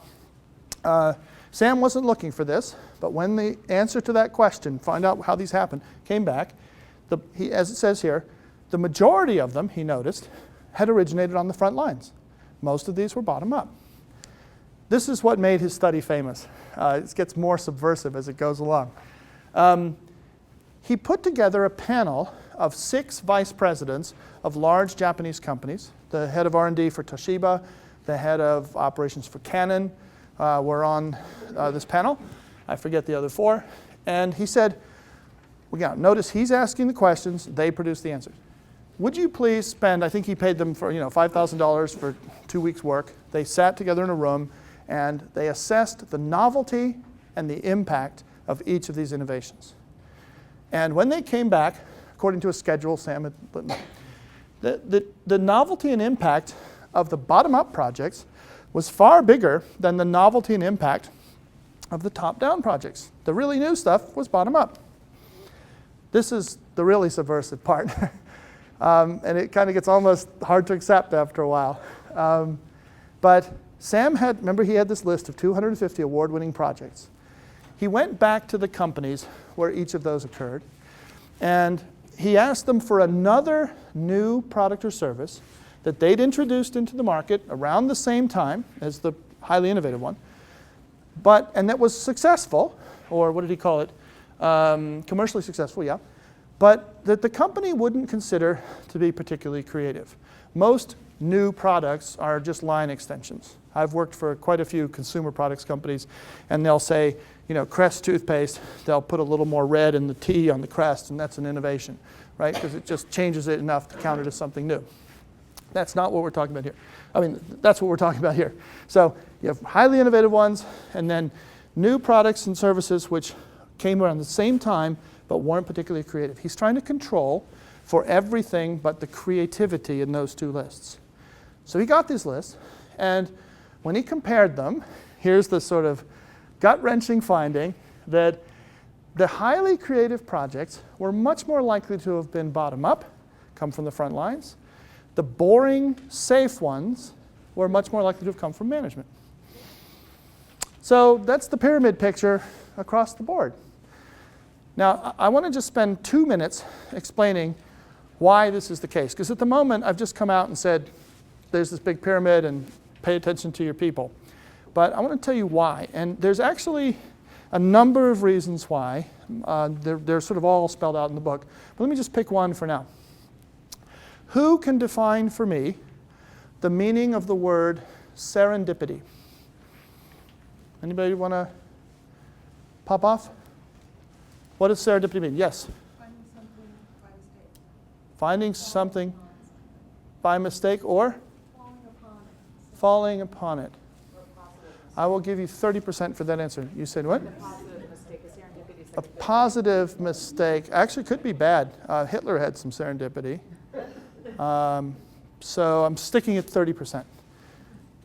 Sam wasn't looking for this, but when the answer to that question, find out how these happened, came back, as it says here, the majority of them, he noticed, had originated on the front lines. Most of these were bottom-up. This is what made his study famous. It gets more subversive as it goes along. He put together a panel of 6 vice presidents of large Japanese companies. The head of R&D for Toshiba, the head of operations for Canon were on this panel. I forget the other 4. And he said, notice he's asking the questions, they produce the answers. Would you please spend, I think he paid them for $5,000 for 2 weeks' work. They sat together in a room and they assessed the novelty and the impact of each of these innovations. And when they came back, according to a schedule Sam had put in, the novelty and impact of the bottom-up projects was far bigger than the novelty and impact of the top-down projects. The really new stuff was bottom-up. This is the really subversive part. And it kind of gets almost hard to accept after a while. But Sam remember he had this list of 250 award-winning projects. He went back to the companies where each of those occurred, and he asked them for another new product or service that they'd introduced into the market around the same time as the highly innovative one, and that was successful, or what did he call it? Commercially successful, yeah. But that the company wouldn't consider to be particularly creative. Most new products are just line extensions. I've worked for quite a few consumer products companies, and they'll say, Crest toothpaste, they'll put a little more red in the T on the crest, and that's an innovation, right? Because it just changes it enough to count it as something new. That's not what we're talking about here. I mean, that's what we're talking about here. So you have highly innovative ones, and then new products and services which came around the same time but weren't particularly creative. He's trying to control for everything but the creativity in those two lists. So he got these lists, and when he compared them, here's the sort of gut-wrenching finding that the highly creative projects were much more likely to have been bottom-up, come from the front lines. The boring, safe ones were much more likely to have come from management. So that's the pyramid picture across the board. Now, I want to just spend 2 minutes explaining why this is the case. Because at the moment, I've just come out and said, there's this big pyramid and pay attention to your people. But I want to tell you why. And there's actually a number of reasons why. They're sort of all spelled out in the book. But let me just pick one for now. Who can define for me the meaning of the word serendipity? Anybody want to pop off? What does serendipity mean? Yes? Finding something Finding something by by mistake. mistake or? Falling upon it. Falling upon it. I will give you 30% for that answer. You said what? A positive mistake. Actually, could be bad. Hitler had some serendipity. So I'm sticking at 30%.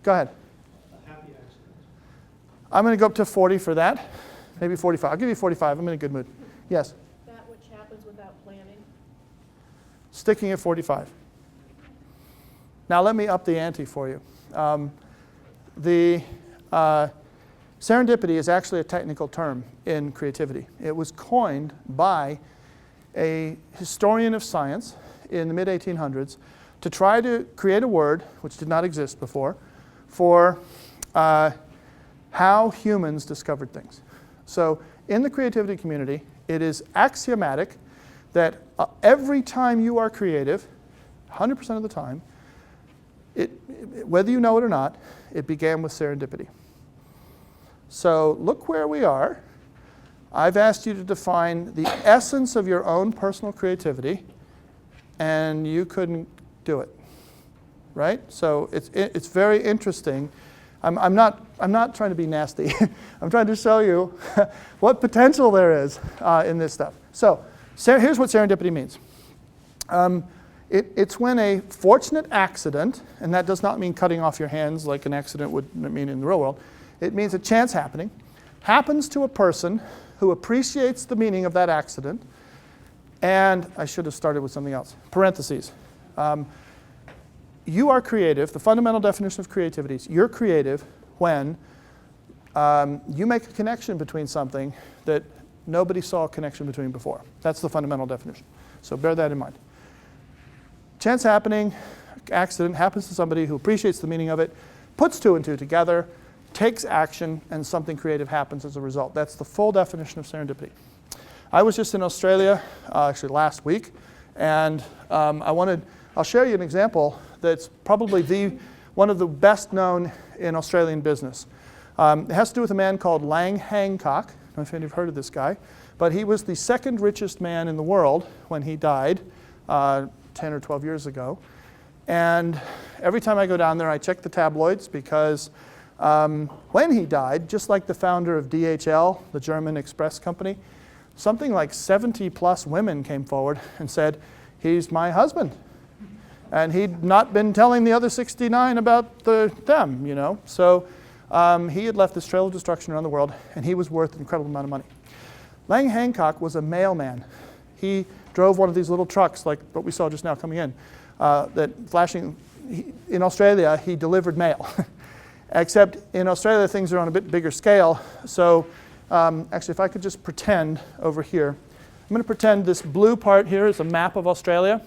Go ahead. A happy accident. I'm going to go up to 40 for that. Maybe 45. I'll give you 45. I'm in a good mood. Yes? That which happens without planning. Sticking at 45. Now let me up the ante for you. Serendipity is actually a technical term in creativity. It was coined by a historian of science in the mid-1800s to try to create a word, which did not exist before, for how humans discovered things. So in the creativity community, it is axiomatic that every time you are creative, 100% of the time, whether you know it or not, it began with serendipity. So look where we are. I've asked you to define the essence of your own personal creativity, and you couldn't do it, right? So it's very interesting. I'm not trying to be nasty. I'm trying to show you what potential there is in this stuff. So here's what serendipity means. It's when a fortunate accident, and that does not mean cutting off your hands like an accident would mean in the real world. It means a chance happening, happens to a person who appreciates the meaning of that accident, and I should have started with something else. Parentheses. You are creative. The fundamental definition of creativity is you're creative when you make a connection between something that nobody saw a connection between before. That's the fundamental definition. So bear that in mind. Chance happening, accident, happens to somebody who appreciates the meaning of it, puts two and two together, takes action, and something creative happens as a result. That's the full definition of serendipity. I was just in Australia, actually last week, and I'll share you an example that's probably one of the best known in Australian business. It has to do with a man called Hancock. I don't know if you've heard of this guy, but he was the second richest man in the world when he died 10 or 12 years ago. And every time I go down there, I check the tabloids because when he died, just like the founder of DHL, the German express company, something like 70 plus women came forward and said, he's my husband. And he'd not been telling the other 69 about them, you know. So he had left this trail of destruction around the world, and he was worth an incredible amount of money. Hancock was a mailman. He drove one of these little trucks like what we saw just now coming in, in Australia, he delivered mail. Except in Australia, things are on a bit bigger scale. So actually, if I could just pretend over here. I'm going to pretend this blue part here is a map of Australia.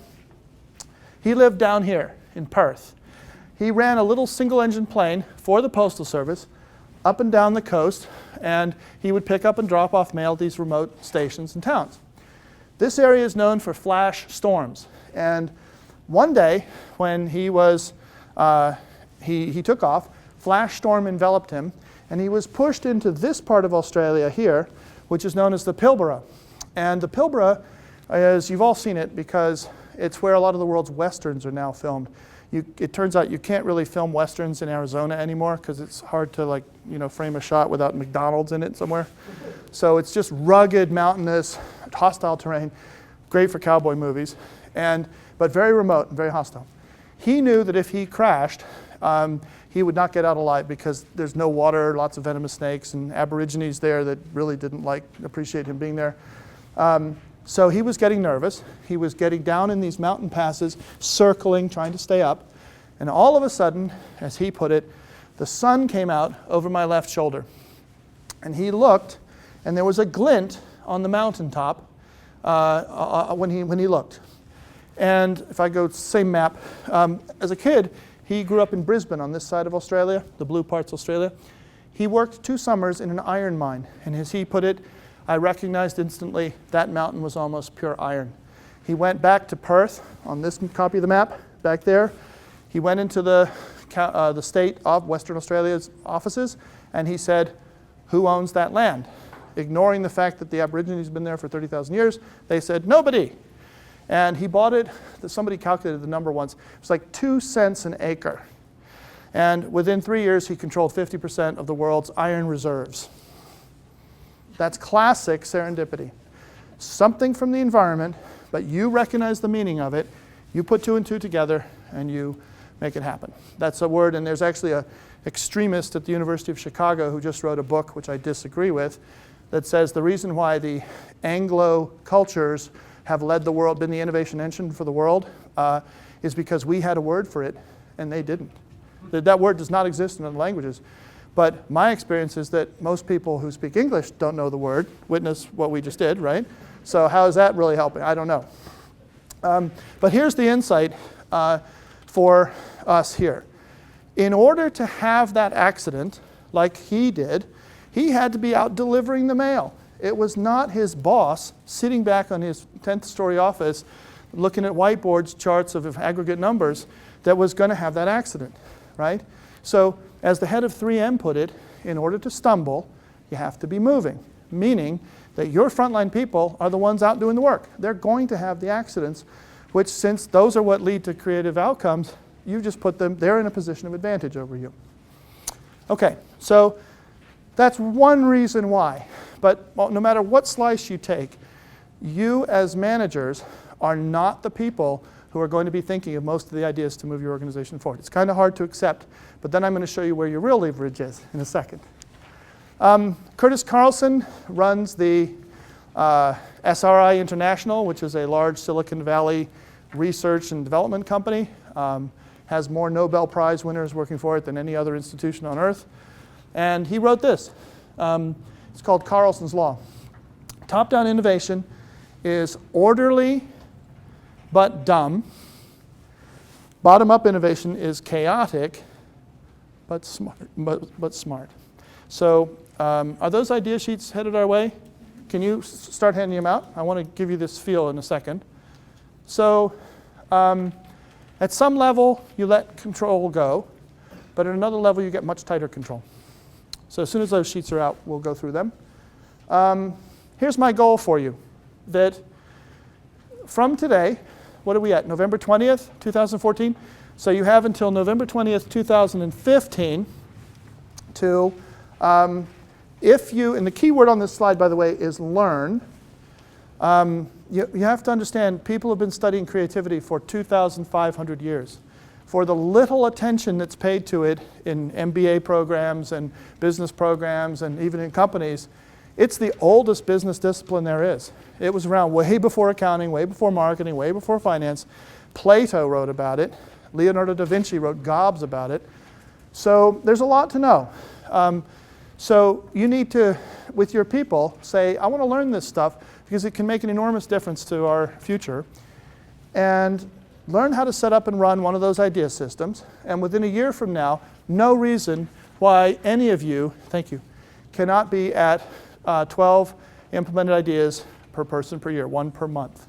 He lived down here in Perth. He ran a little single-engine plane for the Postal Service up and down the coast, and he would pick up and drop off mail at these remote stations and towns. This area is known for flash storms. And one day, when he took off, flash storm enveloped him, and he was pushed into this part of Australia here, which is known as the Pilbara. And the Pilbara, as you've all seen it, because it's where a lot of the world's westerns are now filmed. It turns out you can't really film westerns in Arizona anymore because it's hard to frame a shot without McDonald's in it somewhere. So it's just rugged, mountainous, hostile terrain, great for cowboy movies, but very remote and very hostile. He knew that if he crashed, he would not get out alive because there's no water, lots of venomous snakes, and aborigines there that really didn't appreciate him being there. So he was getting nervous. He was getting down in these mountain passes, circling, trying to stay up. And all of a sudden, as he put it, the sun came out over my left shoulder. And he looked, and there was a glint on the mountaintop when he looked. And if I go same map, as a kid, he grew up in Brisbane on this side of Australia, the blue parts of Australia. He worked 2 summers in an iron mine. And as he put it, I recognized instantly that mountain was almost pure iron. He went back to Perth on this copy of the map, back there. He went into the state of Western Australia's offices, and he said, who owns that land? Ignoring the fact that the Aborigines have been there for 30,000 years, they said, nobody. And he bought it, somebody calculated the number once, it was like 2 cents an acre. And within 3 years, he controlled 50% of the world's iron reserves. That's classic serendipity. Something from the environment, but you recognize the meaning of it, you put 2 and 2 together, and you make it happen. That's a word, and there's actually an extremist at the University of Chicago who just wrote a book, which I disagree with, that says the reason why the Anglo cultures have led the world, been the innovation engine for the world, is because we had a word for it, and they didn't. That word does not exist in other languages. But my experience is that most people who speak English don't know the word. Witness what we just did, right? So how is that really helping? I don't know. But here's the insight for us here. In order to have that accident, like he did, he had to be out delivering the mail. It was not his boss sitting back on his 10th story office looking at whiteboards, charts of aggregate numbers that was going to have that accident, right? So as the head of 3M put it, in order to stumble, you have to be moving, meaning that your frontline people are the ones out doing the work. They're going to have the accidents, which since those are what lead to creative outcomes, you just put them, they're in a position of advantage over you. Okay, so that's one reason why. But no matter what slice you take, you as managers are not the people who are going to be thinking of most of the ideas to move your organization forward. It's kind of hard to accept, but then I'm going to show you where your real leverage is in a second. Curtis Carlson runs the SRI International, which is a large Silicon Valley research and development company. Has more Nobel Prize winners working for it than any other institution on earth. And he wrote this. It's called Carlsons Law. Top-down innovation is orderly but dumb. Bottom-up innovation is chaotic but smart. So are those idea sheets headed our way? Can you start handing them out? I want to give you this feel in a second. So at some level, you let control go, but at another level, you get much tighter control. So as soon as those sheets are out, we'll go through them. Here's my goal for you, that from today, what are we at, November 20th, 2014? So you have until November 20th, 2015 to, if you, and the key word on this slide, by the way, is learn. You have to understand, people have been studying creativity for 2,500 years. For the little attention that's paid to it in MBA programs and business programs and even in companies, it's the oldest business discipline there is. It was around way before accounting, way before marketing, way before finance. Plato wrote about it. Leonardo da Vinci wrote gobs about it. So there's a lot to know. So you need to, with your people, say, I want to learn this stuff because it can make an enormous difference to our future. And learn how to set up and run one of those idea systems. And within a year from now, no reason why any of you, thank you, cannot be at 12 implemented ideas per person per year, 1 per month.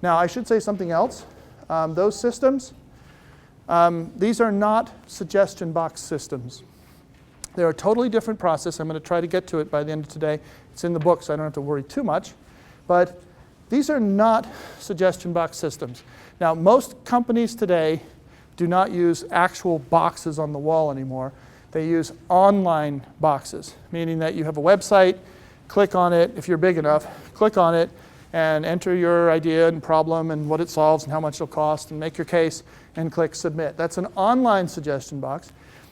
Now, I should say something else. Those systems, these are not suggestion box systems. They're a totally different process. I'm going to try to get to it by the end of today. It's in the book, so I don't have to worry too much. But these are not suggestion box systems. Now, most companies today do not use actual boxes on the wall anymore. They use online boxes, meaning that you have a website, click on it, if you're big enough, click on it and enter your idea and problem and what it solves and how much it'll cost and make your case and click submit. That's an online suggestion box.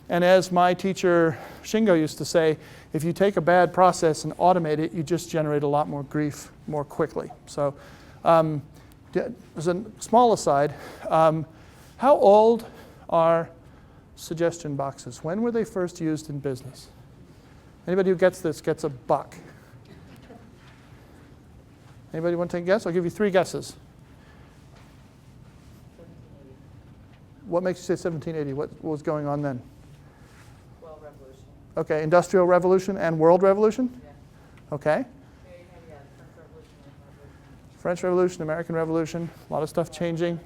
And as my teacher Shingo used to say, if you take a bad process and automate it, you just generate a lot more grief more quickly. So as a small aside, how old are suggestion boxes? When were they first used in business? Anybody who gets this gets $1. Anybody want to take a guess? I'll give you 3 guesses. What makes you say 1780? What was going on then? World Revolution. Okay, Industrial Revolution and World Revolution? Yeah. Okay. Yeah, French Revolution, American Revolution, a lot of stuff changing.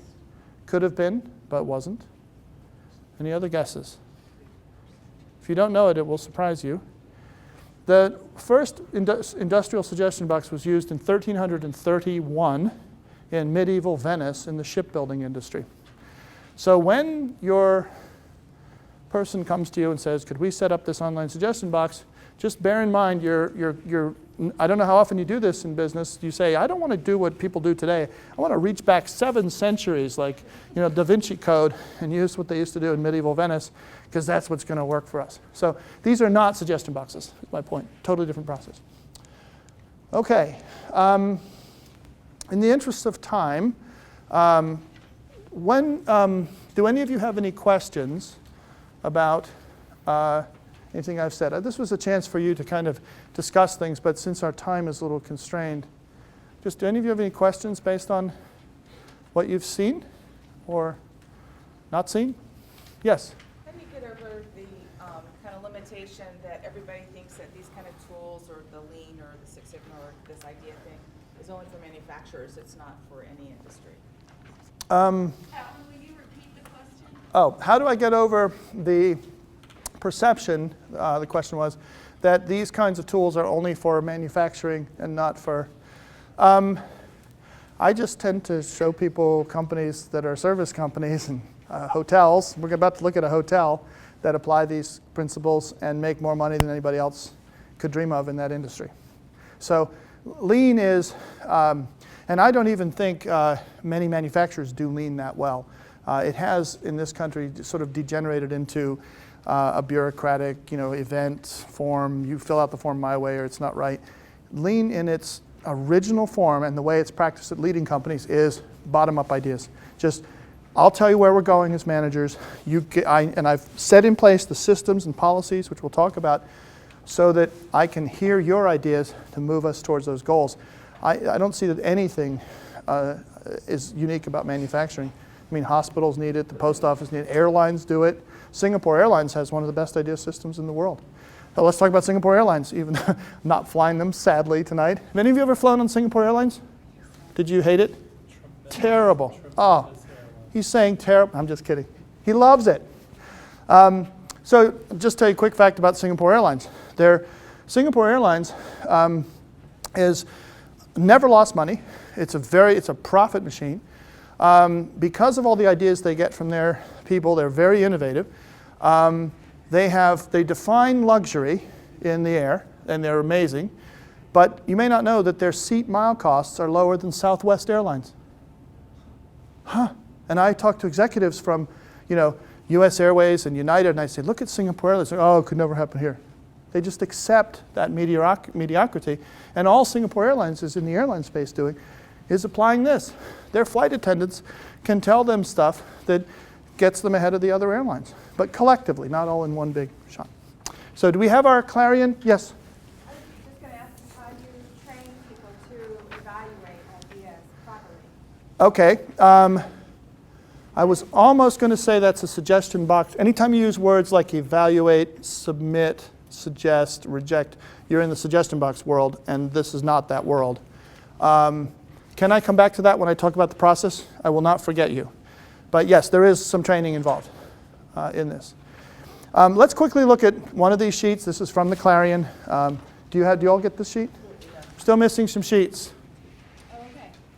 Could have been, but wasn't. Any other guesses? If you don't know it, it will surprise you. The first industrial suggestion box was used in 1331 in medieval Venice in the shipbuilding industry. So when your person comes to you and says, could we set up this online suggestion box, just bear in mind I don't know how often you do this in business. You say, I don't want to do what people do today. I want to reach back 7 centuries, like Da Vinci Code, and use what they used to do in medieval Venice, because that's what's going to work for us. So these are not suggestion boxes, is my point. Totally different process. Okay. In the interest of time, do any of you have any questions about anything I've said? This was a chance for you to kind of discuss things, but since our time is a little constrained, do any of you have any questions based on what you've seen or not seen? Yes? How do you get over the kind of limitation that everybody thinks that these kind of tools or the Lean or the Six Sigma or this idea thing is only for manufacturers, it's not for any industry? Alan, will you repeat the question? Oh, how do I get over the perception, the question was, that these kinds of tools are only for manufacturing and not for... I just tend to show people companies that are service companies and hotels. We're about to look at a hotel that apply these principles and make more money than anybody else could dream of in that industry. So Lean is, and I don't even think many manufacturers do Lean that well. It has, in this country, sort of degenerated into a bureaucratic, event form. You fill out the form my way or it's not right. Lean in its original form and the way it's practiced at leading companies is bottom-up ideas. Just, I'll tell you where we're going as managers. And I've set in place the systems and policies, which we'll talk about, so that I can hear your ideas to move us towards those goals. I don't see that anything is unique about manufacturing. I mean, hospitals need it, the post office need it, airlines do it. Singapore Airlines has one of the best idea systems in the world. But let's talk about Singapore Airlines, even though I'm not flying them, sadly, tonight. Have any of you ever flown on Singapore Airlines? Did you hate it? Terrible. Oh, he's saying terrible. I'm just kidding. He loves it. So just tell you a quick fact about Singapore Airlines. Singapore Airlines is never lost money. It's a profit machine. Because of all the ideas they get from their people, they're very innovative. They define luxury in the air, and they're amazing. But you may not know that their seat mile costs are lower than Southwest Airlines. Huh? And I talk to executives from, U.S. Airways and United, and I say, look at Singapore Airlines. Oh, it could never happen here. They just accept that mediocrity. And all Singapore Airlines is in the airline space doing is applying this. Their flight attendants can tell them stuff that gets them ahead of the other airlines, but collectively, not all in one big shot. So do we have our Clarion? Yes? I was just going to ask you, how do you train people to evaluate ideas properly? Okay. I was almost going to say that's a suggestion box. Anytime you use words like evaluate, submit, suggest, reject, you're in the suggestion box world, and this is not that world. Can I come back to that when I talk about the process? I will not forget you. But yes, there is some training involved in this. Let's quickly look at one of these sheets. This is from the Clarion. Do you all get this sheet? Still missing some sheets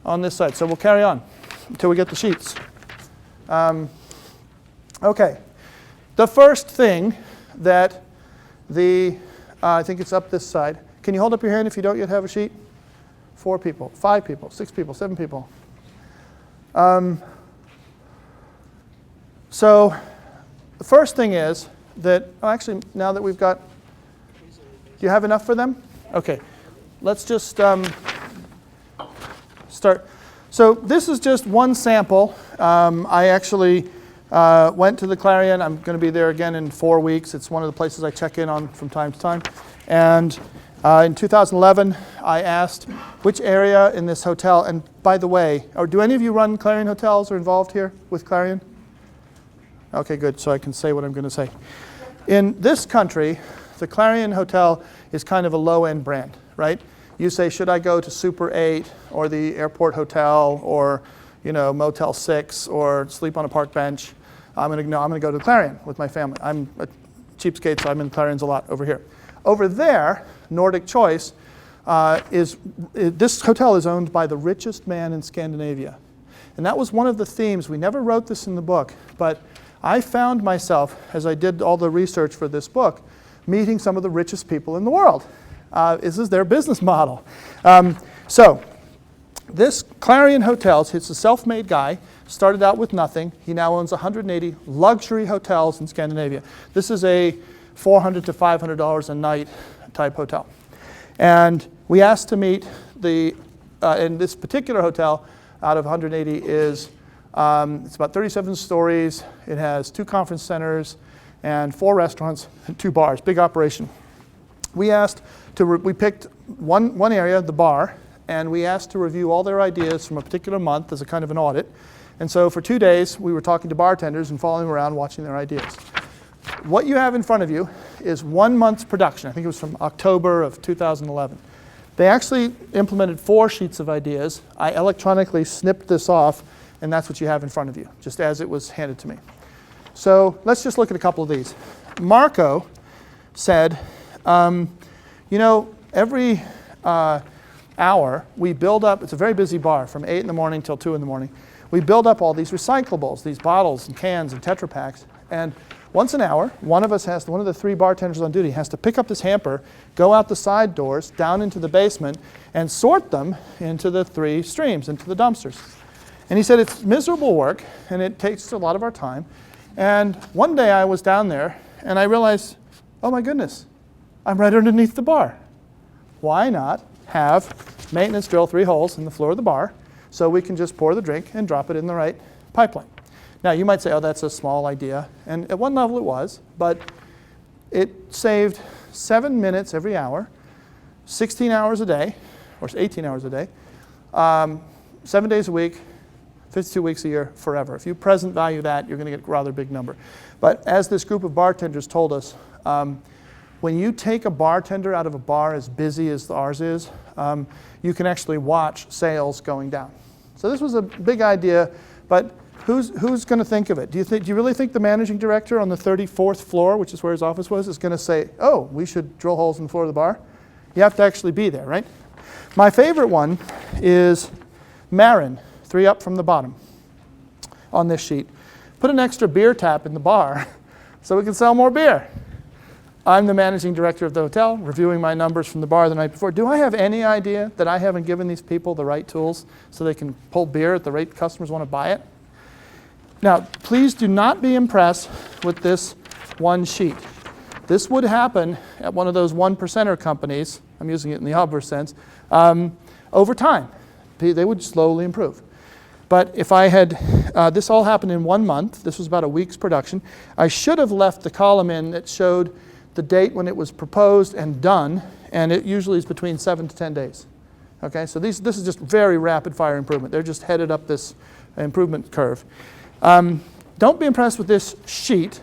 on this side. So we'll carry on until we get the sheets. Okay. The first thing that I think it's up this side. Can you hold up your hand if you don't yet have a sheet? 4 people, 5 people, 6 people, 7 people. So the first thing is that, actually, now that we've got, do you have enough for them? Okay, let's just start. So this is just one sample. I actually went to the Clarion. I'm going to be there again in 4 weeks. It's one of the places I check in on from time to time. And in 2011, I asked which area in this hotel, and by the way, or do any of you run Clarion hotels or involved here with Clarion? Okay, good, so I can say what I'm going to say. In this country, the Clarion Hotel is kind of a low-end brand, right? You say, should I go to Super 8 or the Airport Hotel or, you know, Motel 6 or sleep on a park bench? I'm going to go to Clarion with my family. I'm a cheapskate, so I'm in Clarions a lot over here. Over there, Nordic Choice, this hotel is owned by the richest man in Scandinavia. And that was one of the themes. We never wrote this in the book, but I found myself, as I did all the research for this book, meeting some of the richest people in the world. This is their business model. So this Clarion Hotels, he's a self-made guy, started out with nothing. He now owns 180 luxury hotels in Scandinavia. This is a $400 to $500 a night type hotel. And we asked to meet in this particular hotel, out of 180 is, it's about 37 stories. It has 2 conference centers and 4 restaurants and 2 bars, big operation. We asked we picked one area, the bar, and we asked to review all their ideas from a particular month as a kind of an audit. And so for 2 days, we were talking to bartenders and following around watching their ideas. What you have in front of you is 1 month's production. I think it was from October of 2011. They actually implemented 4 sheets of ideas. I electronically snipped this off, and that's what you have in front of you, just as it was handed to me. So let's just look at a couple of these. Marco said, you know, every hour we build up, it's a very busy bar from 8 in the morning till 2 in the morning. We build up all these recyclables, these bottles and cans and Tetra Paks, and once an hour, one of the 3 bartenders on duty has to pick up this hamper, go out the side doors, down into the basement, and sort them into the 3 streams, into the dumpsters. And he said it's miserable work, and it takes a lot of our time. And one day I was down there, and I realized, oh my goodness, I'm right underneath the bar. Why not have maintenance drill 3 holes in the floor of the bar so we can just pour the drink and drop it in the right pipeline? Now, you might say, oh, that's a small idea. And at one level it was, but it saved 7 minutes every hour, 16 hours a day, or 18 hours a day, 7 days a week, 52 weeks a year, forever. If you present value that, you're going to get a rather big number. But as this group of bartenders told us, when you take a bartender out of a bar as busy as ours is, you can actually watch sales going down. So this was a big idea, but who's going to think of it? Do you really think the managing director on the 34th floor, which is where his office was, is going to say, oh, we should drill holes in the floor of the bar? You have to actually be there, right? My favorite one is Marin, 3 up from the bottom on this sheet. Put an extra beer tap in the bar so we can sell more beer. I'm the managing director of the hotel, reviewing my numbers from the bar the night before. Do I have any idea that I haven't given these people the right tools so they can pull beer at the rate customers want to buy it? Now, please do not be impressed with this one sheet. This would happen at one of those 1%er companies, I'm using it in the obverse sense, over time. They would slowly improve. But if I had, this all happened in 1 month, this was about a week's production, I should have left the column in that showed the date when it was proposed and done, and it usually is between 7 to 10 days. Okay, so this is just very rapid fire improvement. They're just headed up this improvement curve. Don't be impressed with this sheet.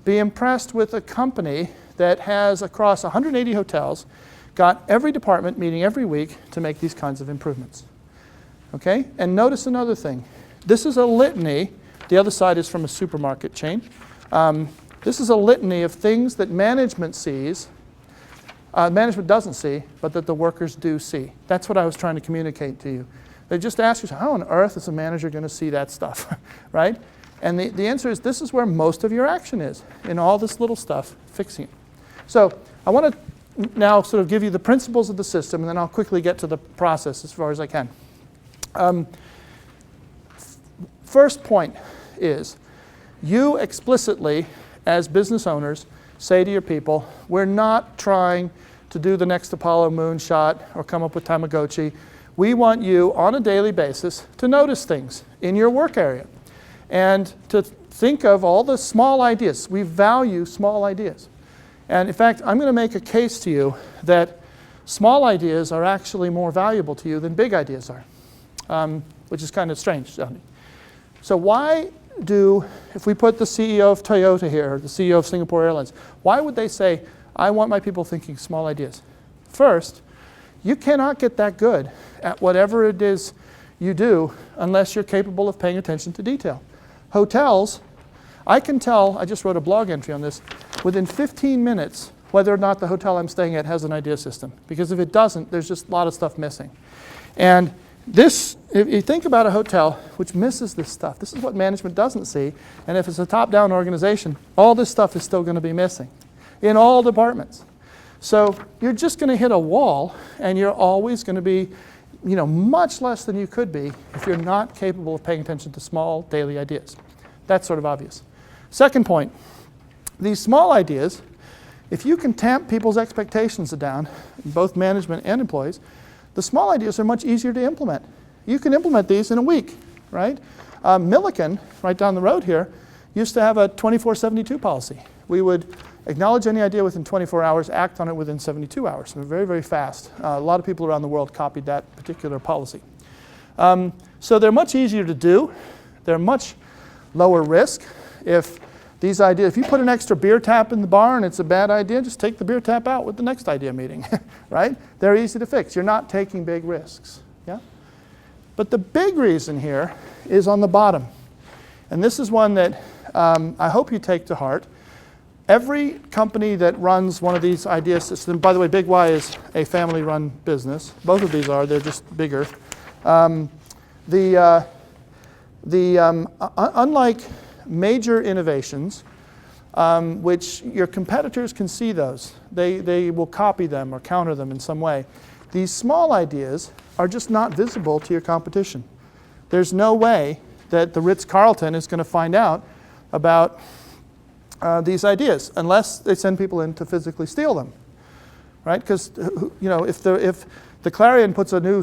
Be impressed with a company that has, across 180 hotels, got every department meeting every week to make these kinds of improvements. Okay, and notice another thing. This is a litany. The other side is from a supermarket chain. This is a litany of things that management sees, management doesn't see, but that the workers do see. That's what I was trying to communicate to you. They just ask yourself, how on earth is a manager going to see that stuff, right? And the answer is this is where most of your action is, in all this little stuff, fixing it. So I want to now sort of give you the principles of the system, and then I'll quickly get to the process as far as I can. First point is, you explicitly, as business owners, say to your people, we're not trying to do the next Apollo moonshot or come up with Tamagotchi. We want you on a daily basis to notice things in your work area and to think of all the small ideas. We value small ideas. And in fact, I'm going to make a case to you that small ideas are actually more valuable to you than big ideas are, which is kind of strange sounding. So why if we put the CEO of Toyota here, or the CEO of Singapore Airlines, why would they say, I want my people thinking small ideas? First, you cannot get that good at whatever it is you do unless you're capable of paying attention to detail. Hotels, I can tell, I just wrote a blog entry on this, within 15 minutes whether or not the hotel I'm staying at has an idea system. Because if it doesn't, there's just a lot of stuff missing. And this, if you think about a hotel which misses this stuff, this is what management doesn't see. And if it's a top-down organization, all this stuff is still going to be missing in all departments. So you're just going to hit a wall, and you're always going to be, much less than you could be if you're not capable of paying attention to small daily ideas. That's sort of obvious. Second point, these small ideas, if you can tamp people's expectations down, both management and employees, the small ideas are much easier to implement. You can implement these in a week, right? Milliken, right down the road here, used to have a 24/72 policy. We would acknowledge any idea within 24 hours, act on it within 72 hours. So very, very fast. A lot of people around the world copied that particular policy. So they're much easier to do. They're much lower risk. If you put an extra beer tap in the bar and it's a bad idea, just take the beer tap out with the next idea meeting, right? They're easy to fix. You're not taking big risks, yeah? But the big reason here is on the bottom. And this is one that I hope you take to heart. Every company that runs one of these idea systems, by the way, Big Y is a family-run business. Both of these are, they're just bigger. Unlike major innovations, which your competitors can see those. They will copy them or counter them in some way. These small ideas are just not visible to your competition. There's no way that the Ritz-Carlton is going to find out about these ideas unless they send people in to physically steal them, right? Because if the Clarion puts a new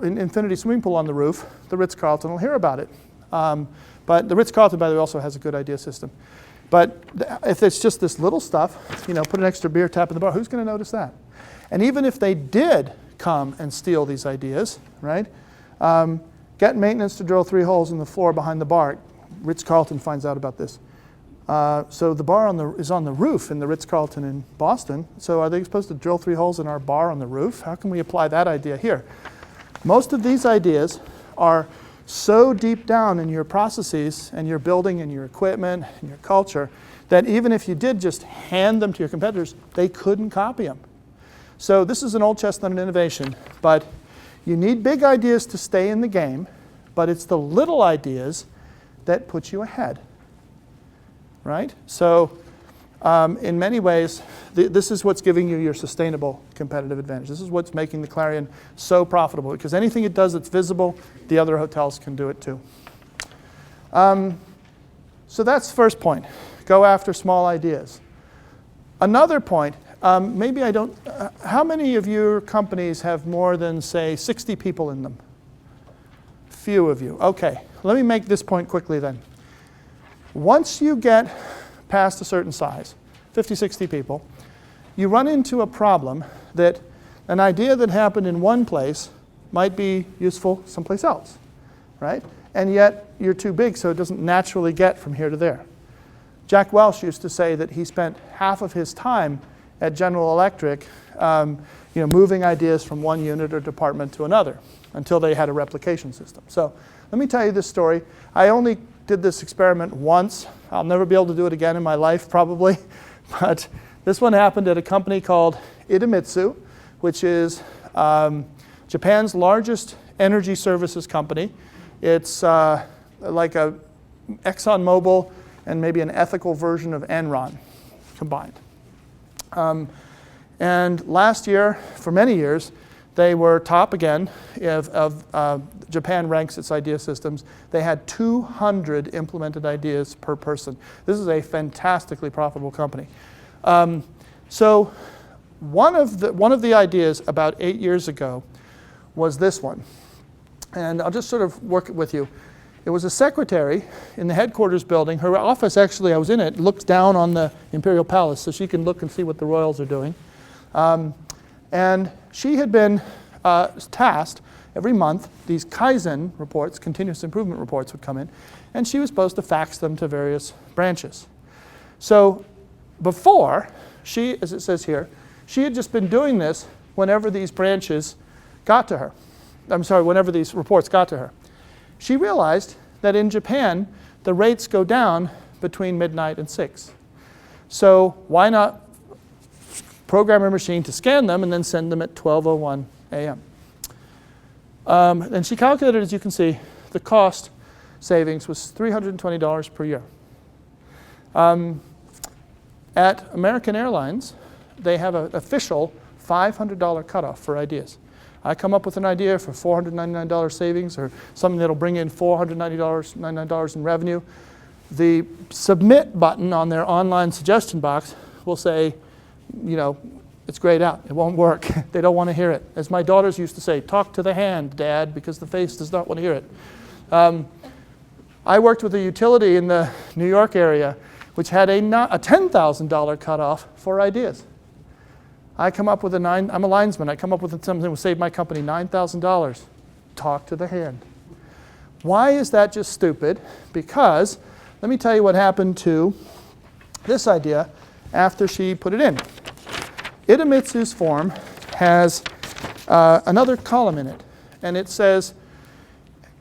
infinity swimming pool on the roof, the Ritz-Carlton will hear about it. But the Ritz-Carlton, by the way, also has a good idea system. But if it's just this little stuff, put an extra beer tap in the bar, who's going to notice that? And even if they did come and steal these ideas, right? Get maintenance to drill 3 holes in the floor behind the bar. Ritz-Carlton finds out about this. So the bar is on the roof in the Ritz-Carlton in Boston. So are they supposed to drill 3 holes in our bar on the roof? How can we apply that idea here? Most of these ideas are so deep down in your processes and your building and your equipment and your culture that even if you did just hand them to your competitors, they couldn't copy them. So this is an old chestnut in innovation, but you need big ideas to stay in the game, but it's the little ideas that put you ahead, right? So in many ways, this is what's giving you your sustainable competitive advantage. This is what's making the Clarion so profitable, because anything it does that's visible, the other hotels can do it too. So that's the first point. Go after small ideas. Another point, how many of your companies have more than, say, 60 people in them? Few of you. Okay, let me make this point quickly then. Once you get past a certain size, 50, 60 people, you run into a problem that an idea that happened in one place might be useful someplace else, right? And yet you're too big, so it doesn't naturally get from here to there. Jack Welch used to say that he spent half of his time at General Electric moving ideas from one unit or department to another until they had a replication system. So let me tell you this story. I only did this experiment once. I'll never be able to do it again in my life, probably. But this one happened at a company called Idemitsu, which is Japan's largest energy services company. It's like a ExxonMobil and maybe an ethical version of Enron combined. And last year, for many years, they were top again of Japan ranks its idea systems. They had 200 implemented ideas per person. This is a fantastically profitable company. So one of the ideas about 8 years ago was this one. And I'll just sort of work it with you. It was a secretary in the headquarters building. Her office, actually, I was in it, looks down on the Imperial Palace, so she can look and see what the royals are doing. And she had been tasked every month. These Kaizen reports, continuous improvement reports, would come in, and she was supposed to fax them to various branches. So before, she, as it says here, she had just been doing this whenever these branches got to her. Whenever these reports got to her. She realized that in Japan, the rates go down between midnight and 6. So why not program a machine to scan them and then send them at 12:01 a.m. And she calculated, as you can see, the cost savings was $320 per year. At American Airlines, they have an official $500 cutoff for ideas. I come up with an idea for $499 savings or something that'll bring in $499 in revenue. The submit button on their online suggestion box will say, you know, it's grayed out. It won't work. They don't want to hear it. As my daughters used to say, talk to the hand, Dad, because the face does not want to hear it. I worked with a utility in the New York area which had a $10,000 cutoff for ideas. I come up with I'm a linesman. I come up with something that will save my company $9,000. Talk to the hand. Why is that just stupid? Because let me tell you what happened to this idea after she put it in. Idemitsu's form has another column in it, and it says,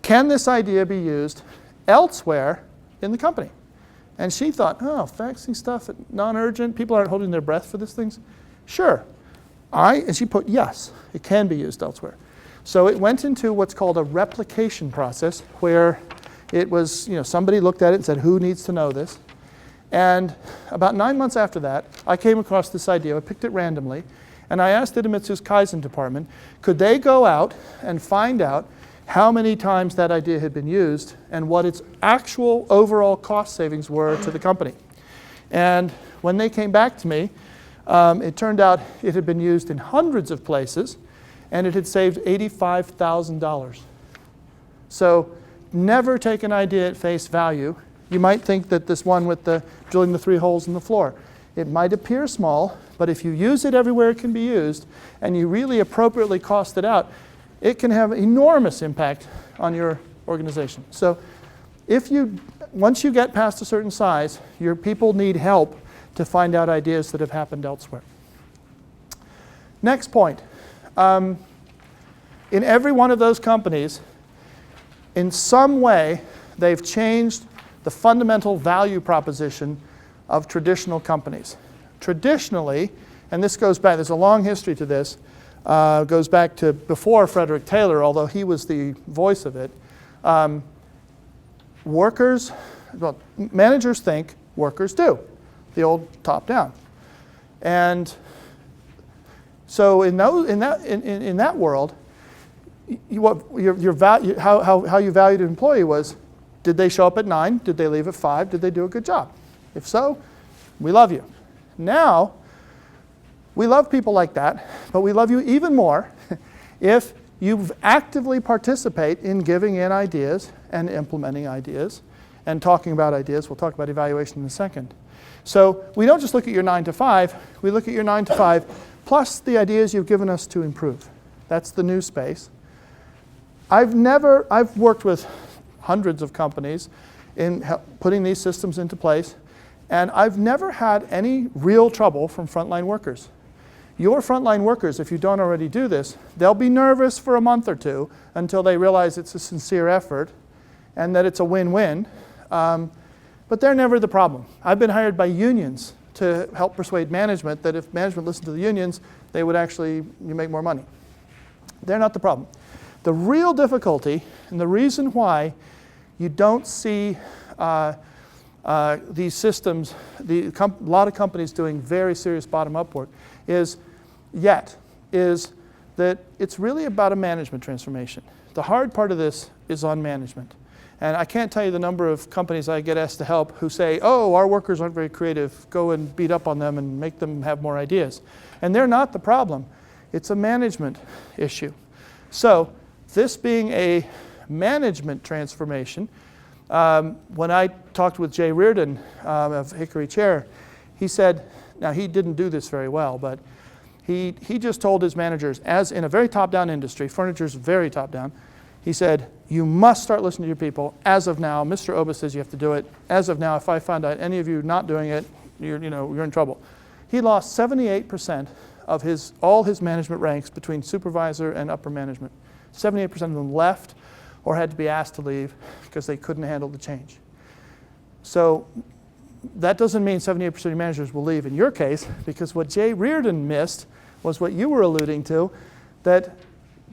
can this idea be used elsewhere in the company? And she thought, oh, faxing stuff, non-urgent, people aren't holding their breath for these things. Sure. And she put yes, it can be used elsewhere. So it went into what's called a replication process where it was, somebody looked at it and said, who needs to know this? And about 9 months after that, I came across this idea. I picked it randomly, and I asked Idemitsu's Kaizen department, could they go out and find out how many times that idea had been used and what its actual overall cost savings were to the company. And when they came back to me, it turned out it had been used in hundreds of places, and it had saved $85,000. So never take an idea at face value. You might think that this one with the drilling the 3 holes in the floor, it might appear small, but if you use it everywhere it can be used, and you really appropriately cost it out, it can have enormous impact on your organization. So once you get past a certain size, your people need help to find out ideas that have happened elsewhere. Next point. In every one of those companies, in some way, they've changed the fundamental value proposition of traditional companies. Traditionally, and this goes back, there's a long history to this, goes back to before Frederick Taylor, although he was the voice of it. Managers think, workers do. The old top-down. And so in that world, how you valued an employee was, did they show up at 9? Did they leave at 5? Did they do a good job? If so, we love you. Now, we love people like that, but we love you even more if you actively participate in giving in ideas and implementing ideas and talking about ideas. We'll talk about evaluation in a second. So we don't just look at your 9 to 5, we look at your 9 to 5 plus the ideas you've given us to improve. That's the new space. I've worked with hundreds of companies in putting these systems into place, and I've never had any real trouble from frontline workers. Your frontline workers, if you don't already do this, they'll be nervous for a month or two until they realize it's a sincere effort and that it's a win-win. But they're never the problem. I've been hired by unions to help persuade management that if management listened to the unions, they would actually make more money. They're not the problem. The real difficulty, and the reason why you don't see these systems, a lot of companies doing very serious bottom-up work, is yet is that it's really about a management transformation. The hard part of this is on management. And I can't tell you the number of companies I get asked to help who say, oh, our workers aren't very creative, go and beat up on them and make them have more ideas. And they're not the problem. It's a management issue. So this being a management transformation, when I talked with Jay Reardon of Hickory Chair, he said, now he didn't do this very well, but he just told his managers, as in a very top-down industry, furniture's very top-down, he said, you must start listening to your people. As of now, Mr. Oba says you have to do it. As of now, if I find out any of you not doing it, you're in trouble. He lost 78% of all his management ranks between supervisor and upper management. 78% of them left or had to be asked to leave because they couldn't handle the change. So that doesn't mean 78% of your managers will leave in your case, because what Jay Reardon missed was what you were alluding to, that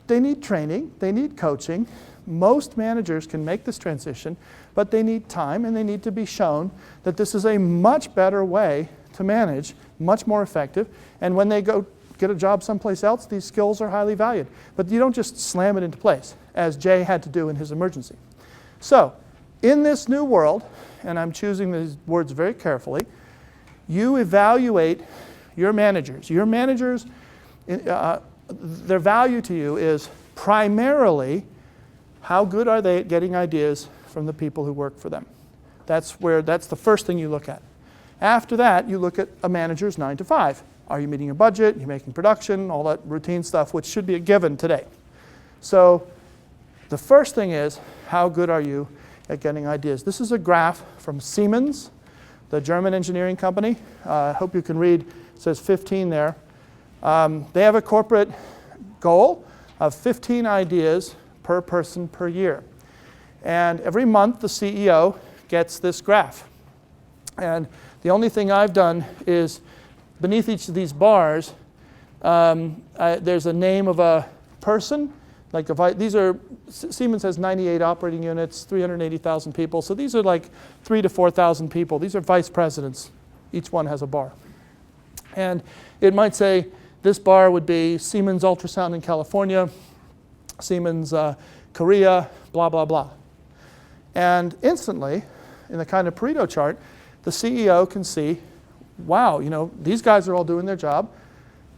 they need training, they need coaching. Most managers can make this transition, but they need time and they need to be shown that this is a much better way to manage, much more effective. And when they go get a job someplace else, these skills are highly valued. But you don't just slam it into place, as Jay had to do in his emergency. So, in this new world, and I'm choosing these words very carefully, you evaluate your managers. Your managers, their value to you is primarily how good are they at getting ideas from the people who work for them. That's the first thing you look at. After that, you look at a manager's 9 to 5. Are you meeting your budget? Are you making production? All that routine stuff, which should be a given today. So the first thing is, how good are you at getting ideas? This is a graph from Siemens, the German engineering company. I hope you can read. It says 15 there. They have a corporate goal of 15 ideas per person per year. And every month the CEO gets this graph. And the only thing I've done is beneath each of these bars, there's a name of a person. Siemens has 98 operating units, 380,000 people. So these are like 3,000 to 4,000 people. These are vice presidents. Each one has a bar. And it might say this bar would be Siemens Ultrasound in California, Siemens Korea, blah, blah, blah. And instantly, in the kind of Pareto chart, the CEO can see, wow, these guys are all doing their job.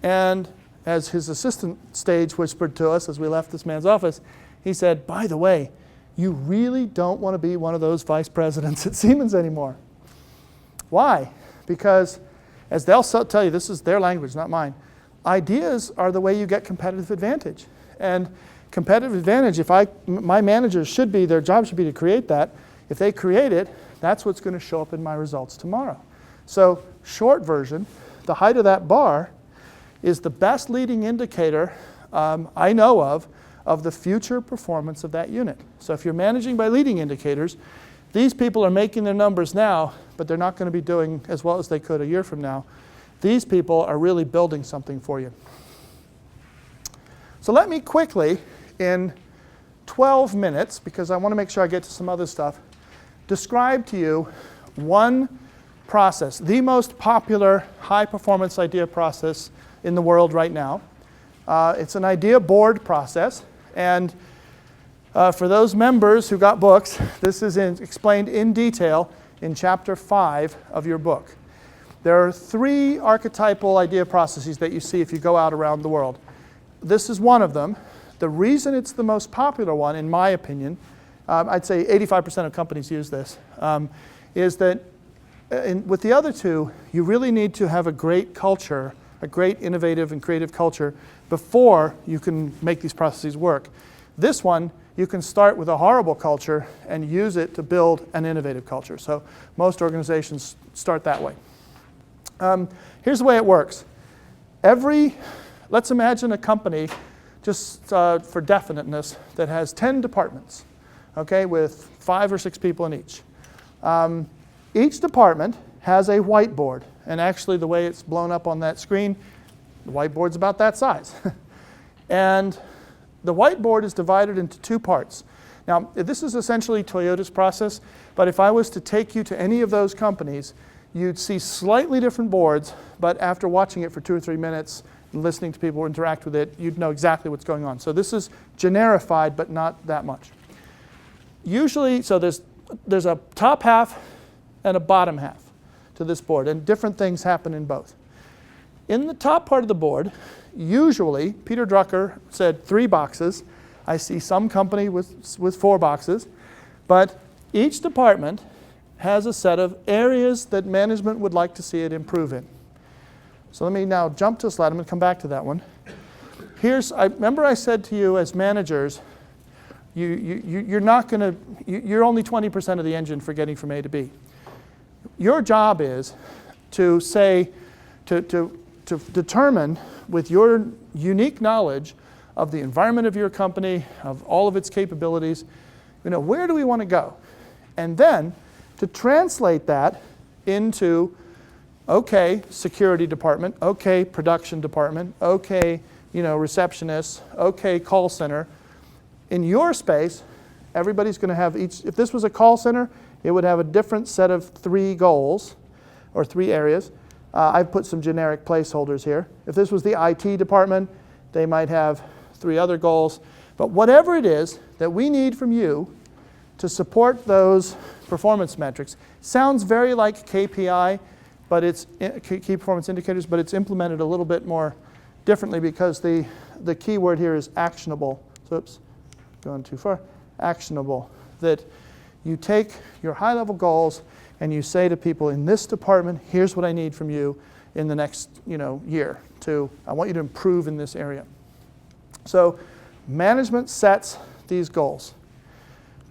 And as his assistant stage whispered to us as we left this man's office, he said, by the way, you really don't want to be one of those vice presidents at Siemens anymore. Why? Because, as they'll tell you, this is their language, not mine, ideas are the way you get competitive advantage. And competitive advantage, my managers their job should be to create that. If they create it, that's what's going to show up in my results tomorrow. So, short version, the height of that bar is the best leading indicator I know of the future performance of that unit. So if you're managing by leading indicators, these people are making their numbers now, but they're not going to be doing as well as they could a year from now. These people are really building something for you. So let me quickly, in 12 minutes, because I want to make sure I get to some other stuff, describe to you one process, the most popular high-performance idea process in the world right now. It's an idea board process, and for those members who got books, this is explained in detail in chapter 5 of your book. There are 3 archetypal idea processes that you see if you go out around the world. This is one of them. The reason it's the most popular one, in my opinion, I'd say 85% of companies use this, is that with the other 2, you really need to have a great culture, a great innovative and creative culture before you can make these processes work. This one, you can start with a horrible culture and use it to build an innovative culture. So most organizations start that way. Here's the way it works. Let's imagine a company, just for definiteness, that has 10 departments, okay, with 5 or 6 people in each. Each department has a whiteboard. And actually, the way it's blown up on that screen, the whiteboard's about that size. And the whiteboard is divided into 2 parts. Now, this is essentially Toyota's process, but if I was to take you to any of those companies, you'd see slightly different boards, but after watching it for 2 or 3 minutes, listening to people interact with it, you'd know exactly what's going on. So this is generified, but not that much. Usually, so there's a top half and a bottom half to this board, and different things happen in both. In the top part of the board, usually, Peter Drucker said 3 boxes. I see some company with 4 boxes, but each department has a set of areas that management would like to see it improve in. So let me now jump to a slide. I'm going to come back to that one. Remember I said to you as managers, you're only 20% of the engine for getting from A to B. Your job is to determine with your unique knowledge of the environment of your company, of all of its capabilities, where do we want to go? And then to translate that into, okay, security department, okay, production department, okay, receptionists, okay, call center. In your space, everybody's going to have if this was a call center, it would have a different set of 3 goals or 3 areas. I've put some generic placeholders here. If this was the IT department, they might have 3 other goals. But whatever it is that we need from you to support those performance metrics, sounds very like KPI, but it's key performance indicators, but it's implemented a little bit more differently because the key word here is actionable. Oops, going too far. Actionable. That you take your high-level goals and you say to people in this department, here's what I need from you in the next year. I want you to improve in this area. So management sets these goals.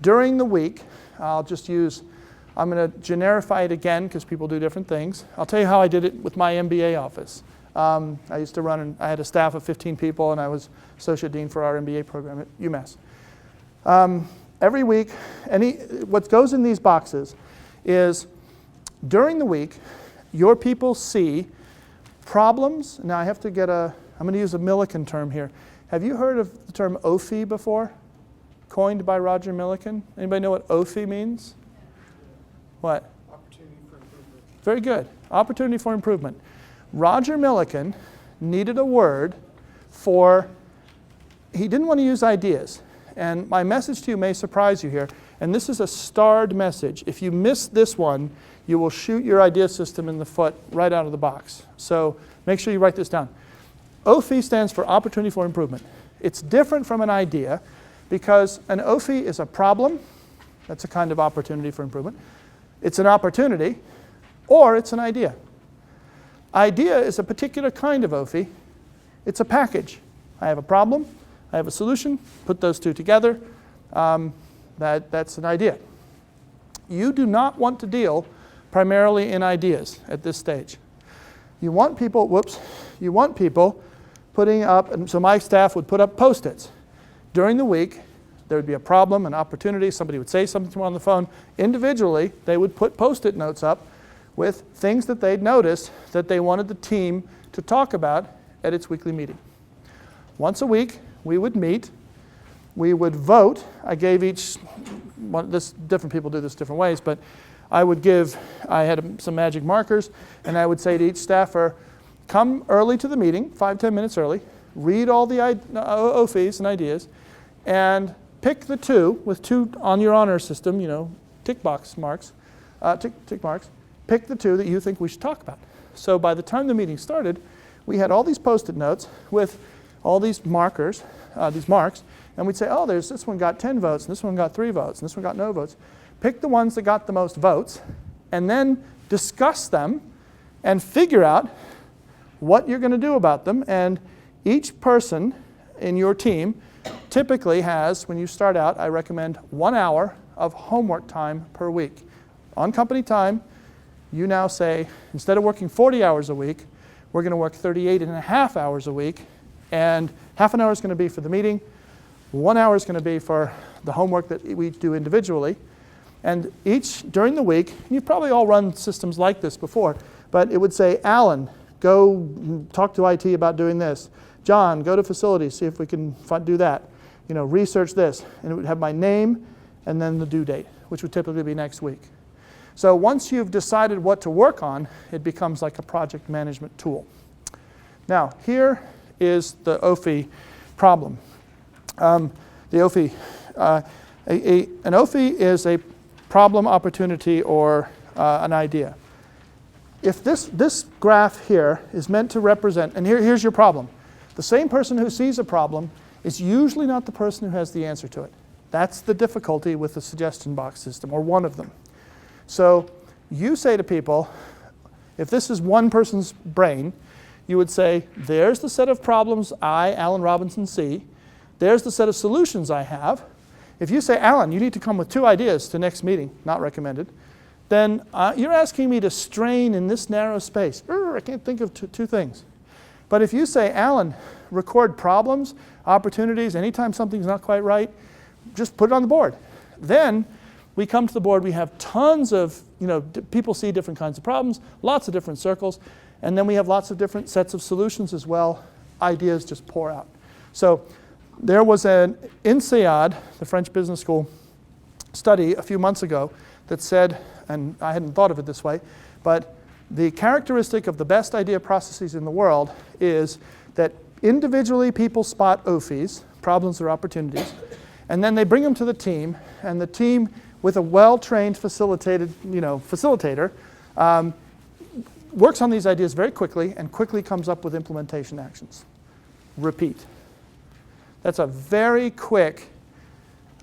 During the week, I'm going to generify it again because people do different things. I'll tell you how I did it with my MBA office. I used to run, I had a staff of 15 people, and I was associate dean for our MBA program at UMass. Every week, what goes in these boxes is during the week, your people see problems. Now I have to I'm going to use a Millikan term here. Have you heard of the term OFI before? Coined by Roger Millikan. Anybody know what OFI means? What? Opportunity for improvement. Very good. Opportunity for improvement. Roger Millikan needed a word he didn't want to use ideas. And my message to you may surprise you here. And this is a starred message. If you miss this one, you will shoot your idea system in the foot right out of the box. So make sure you write this down. OFI stands for Opportunity for Improvement. It's different from an idea because an OFI is a problem. That's a kind of opportunity for improvement. It's an opportunity, or it's an idea. Idea is a particular kind of OFI. It's a package. I have a problem. I have a solution. Put those 2 together. That's an idea. You do not want to deal primarily in ideas at this stage. You want people putting up, and so my staff would put up Post-its. During the week, there would be a problem, an opportunity, somebody would say something to them on the phone. Individually, they would put Post-it notes up with things that they'd noticed that they wanted the team to talk about at its weekly meeting. Once a week, we would meet. We would vote. I gave different people do this different ways, but I had some magic markers, and I would say to each staffer, come early to the meeting, 5-10 minutes early, read all the OFIs and ideas, and pick the 2 with 2 on your honor system, tick marks. Pick the 2 that you think we should talk about. So by the time the meeting started, we had all these Post-it notes with all these markers, these marks, and we'd say, oh, this one got 10 votes, and this one got 3 votes, and this one got no votes. Pick the ones that got the most votes, and then discuss them and figure out what you're going to do about them. And each person in your team typically has, when you start out, I recommend 1 hour of homework time per week. On company time, you now say, instead of working 40 hours a week, we're going to work 38.5 hours a week, and half an hour is going to be for the meeting, 1 hour is going to be for the homework that we do individually. And during the week, you've probably all run systems like this before, but it would say, Alan, go talk to IT about doing this. John, go to facilities, see if we can do that. Research this. And it would have my name and then the due date, which would typically be next week. So once you've decided what to work on, it becomes like a project management tool. Now, here is the OFI problem. The OFI, an OFI is a problem, opportunity, or an idea. If this graph here is meant to represent, and here's your problem. The same person who sees a problem is usually not the person who has the answer to it. That's the difficulty with the suggestion box system, or one of them. So you say to people, if this is one person's brain, you would say, there's the set of problems I, Alan Robinson, see. There's the set of solutions I have. If you say, Alan, you need to come with 2 ideas to next meeting, not recommended, then you're asking me to strain in this narrow space. I can't think of two things. But if you say, Alan, record problems, opportunities, anytime something's not quite right, just put it on the board. Then we come to the board, we have tons of, people see different kinds of problems, lots of different circles, and then we have lots of different sets of solutions as well. Ideas just pour out. So there was an INSEAD, the French Business School, study a few months ago that said, and I hadn't thought of it this way, but the characteristic of the best idea processes in the world is that individually people spot OFIs, problems or opportunities, and then they bring them to the team, and the team with a well-trained facilitator works on these ideas very quickly and quickly comes up with implementation actions. Repeat. That's a very quick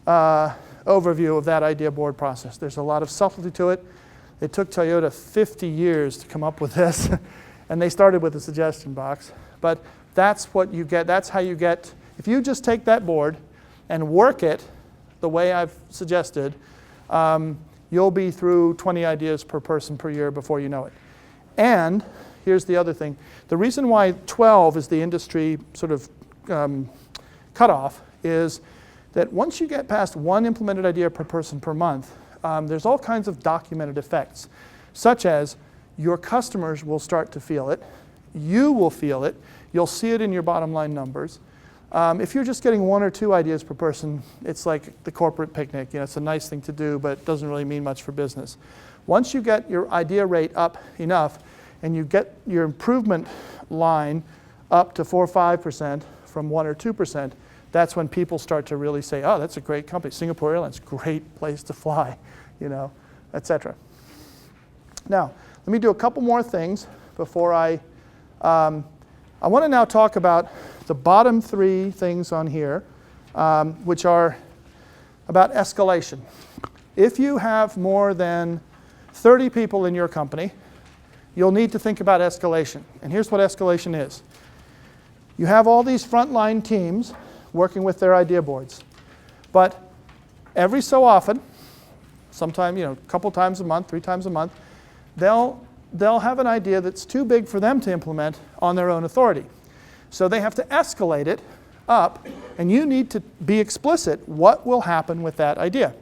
overview of that idea board process. There's a lot of subtlety to it. It took Toyota 50 years to come up with this, and they started with a suggestion box. But that's what you get. That's how you get. If you just take that board and work it the way I've suggested, you'll be through 20 ideas per person per year before you know it. And here's the other thing. The reason why 12 is the industry sort of cutoff is that once you get past 1 implemented idea per person per month, there's all kinds of documented effects, such as your customers will start to feel it, you will feel it, you'll see it in your bottom line numbers. If you're just getting 1 or 2 ideas per person, it's like the corporate picnic. It's a nice thing to do, but it doesn't really mean much for business. Once you get your idea rate up enough, and you get your improvement line up to 4 or 5% from 1 or 2%, that's when people start to really say, oh, that's a great company. Singapore Airlines, great place to fly, etc. Now, let me do a couple more things before I want to now talk about the bottom 3 things on here, which are about escalation. If you have more than 30 people in your company, you'll need to think about escalation. And here's what escalation is. You have all these frontline teams working with their idea boards. But every so often, sometime, a couple times a month, 3 times a month, they'll have an idea that's too big for them to implement on their own authority. So they have to escalate it up, and you need to be explicit what will happen with that idea.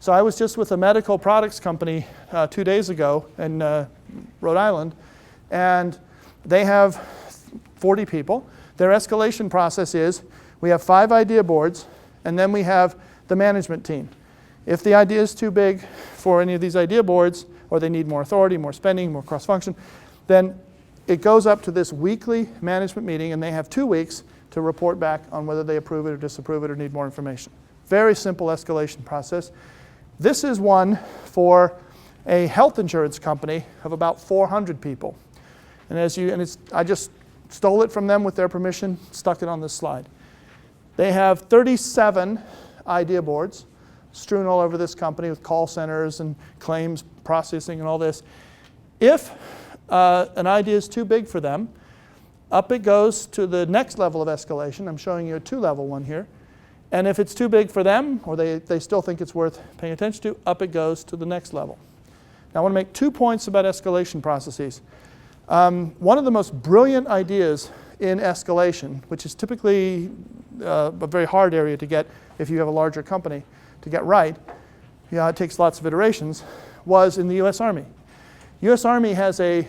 So I was just with a medical products company 2 days ago in Rhode Island, and they have 40 people. Their escalation process is we have 5 idea boards, and then we have the management team. If the idea is too big for any of these idea boards, or they need more authority, more spending, more cross-function, then it goes up to this weekly management meeting, and they have 2 weeks to report back on whether they approve it or disapprove it or need more information. Very simple escalation process. This is one for a health insurance company of about 400 people. And I just stole it from them with their permission, stuck it on this slide. They have 37 idea boards strewn all over this company with call centers and claims processing and all this. If an idea is too big for them, up it goes to the next level of escalation. I'm showing you a 2-level one here. And if it's too big for them, or they still think it's worth paying attention to, up it goes to the next level. Now I want to make 2 points about escalation processes. One of the most brilliant ideas in escalation, which is typically a very hard area to get if you have a larger company to get right, it takes lots of iterations, was in the U.S. Army. U.S. Army has a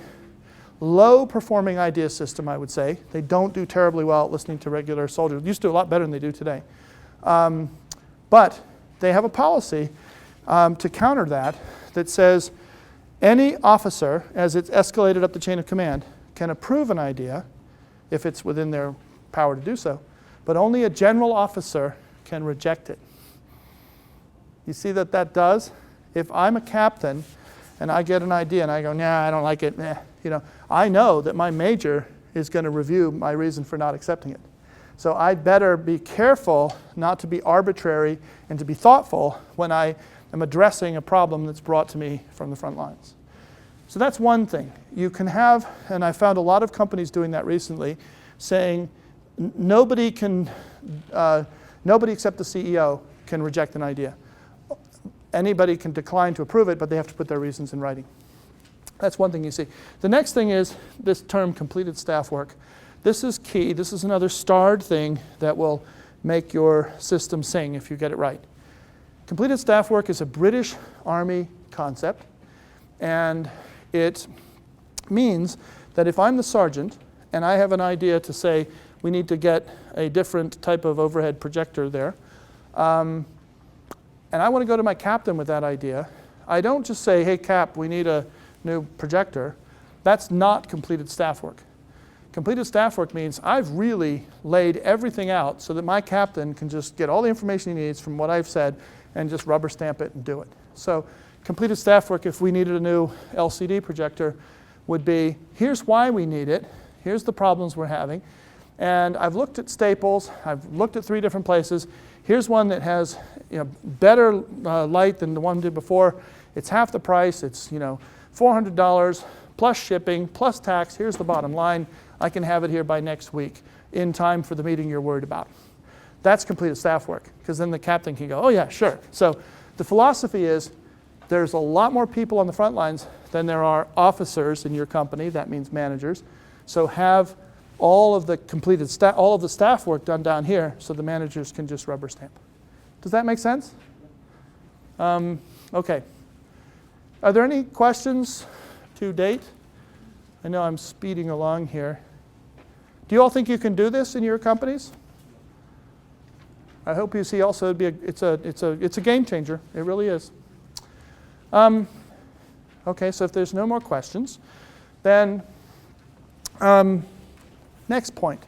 low-performing idea system, I would say. They don't do terribly well at listening to regular soldiers. They used to do a lot better than they do today. But they have a policy to counter that says any officer, as it's escalated up the chain of command, can approve an idea if it's within their power to do so. But only a general officer can reject it. You see that does? If I'm a captain and I get an idea and I go, nah, I don't like it, I know that my major is going to review my reason for not accepting it. So I'd better be careful not to be arbitrary and to be thoughtful when I am addressing a problem that's brought to me from the front lines. So that's one thing. You can have, and I found a lot of companies doing that recently, saying nobody except the CEO can reject an idea. Anybody can decline to approve it, but they have to put their reasons in writing. That's one thing you see. The next thing is this term, completed staff work. This is key. This is another starred thing that will make your system sing if you get it right. Completed staff work is a British Army concept, and it means that if I'm the sergeant and I have an idea to say we need to get a different type of overhead projector there, and I want to go to my captain with that idea, I don't just say, hey, Cap, we need a new projector. That's not completed staff work. Completed staff work means I've really laid everything out so that my captain can just get all the information he needs from what I've said and just rubber stamp it and do it. So completed staff work, if we needed a new LCD projector, would be, here's why we need it, here's the problems we're having, and I've looked at Staples, I've looked at 3 different places, here's one that has better light than the one we did before, it's half the price, it's $400 plus shipping, plus tax, here's the bottom line, I can have it here by next week in time for the meeting you're worried about. That's completed staff work, because then the captain can go, oh yeah, sure. So the philosophy is there's a lot more people on the front lines than there are officers in your company, that means managers. So have all of the completed staff, all of the staff work done down here so the managers can just rubber stamp. Does that make sense? Okay. Are there any questions to date? I know I'm speeding along here. Do you all think you can do this in your companies? I hope you see also it's a game changer. It really is. Okay, so if there's no more questions, then next point.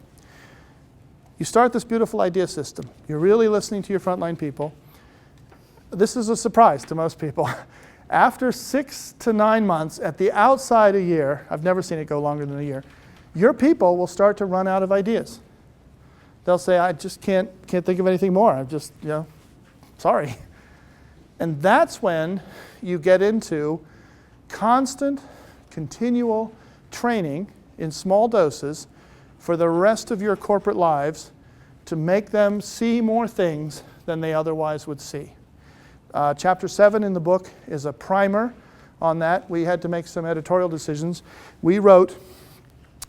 You start this beautiful idea system. You're really listening to your frontline people. This is a surprise to most people. After 6 to 9 months, at the outside a year, I've never seen it go longer than a year, your people will start to run out of ideas. They'll say, I just can't think of anything more. I'm just, sorry. And that's when you get into constant, continual training in small doses for the rest of your corporate lives to make them see more things than they otherwise would see. Chapter 7 in the book is a primer on that. We had to make some editorial decisions. We wrote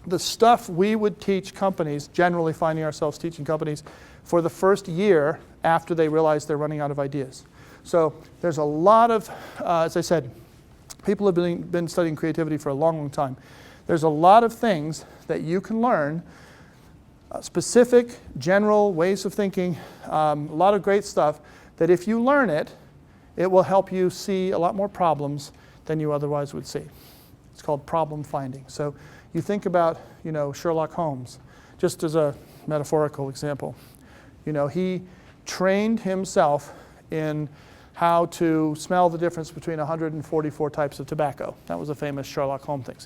the stuff we would teach companies, generally finding ourselves teaching companies, for the first year after they realize they're running out of ideas. So there's a lot of, as I said, people have been studying creativity for a long, long time. There's a lot of things that you can learn, specific, general ways of thinking, a lot of great stuff, that if you learn it, it will help you see a lot more problems than you otherwise would see. It's called problem finding. So you think about, Sherlock Holmes, just as a metaphorical example. He trained himself in how to smell the difference between 144 types of tobacco. That was a famous Sherlock Holmes thing.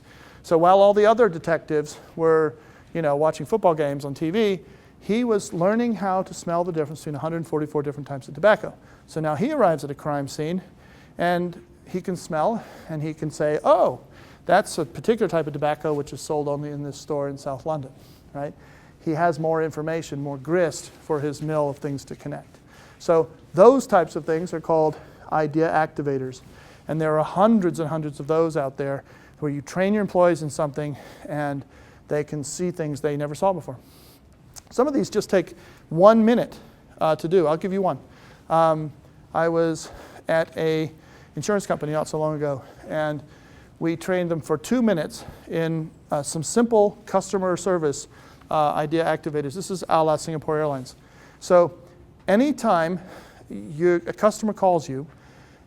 So while all the other detectives were, watching football games on TV, he was learning how to smell the difference between 144 different types of tobacco. So now he arrives at a crime scene, and he can smell, and he can say, oh, that's a particular type of tobacco which is sold only in this store in South London, right? He has more information, more grist for his mill of things to connect. So those types of things are called idea activators. And there are hundreds and hundreds of those out there where you train your employees in something and they can see things they never saw before. Some of these just take 1 minute to do. I'll give you one. I was at an insurance company not so long ago, and we trained them for 2 minutes in some simple customer service idea activators. This is a la Singapore Airlines. So anytime a customer calls you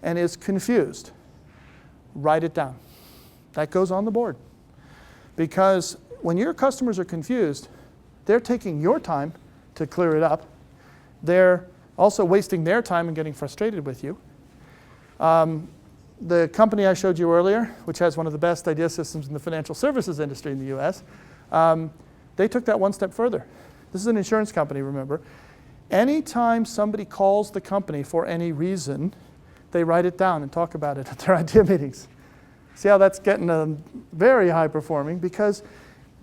and is confused, write it down. That goes on the board. Because when your customers are confused, they're taking your time to clear it up. They're also wasting their time and getting frustrated with you. The company I showed you earlier, which has one of the best idea systems in the financial services industry in the US, they took that one step further. This is an insurance company, remember. Anytime somebody calls the company for any reason, they write it down and talk about it at their idea meetings. See how that's getting very high performing? Because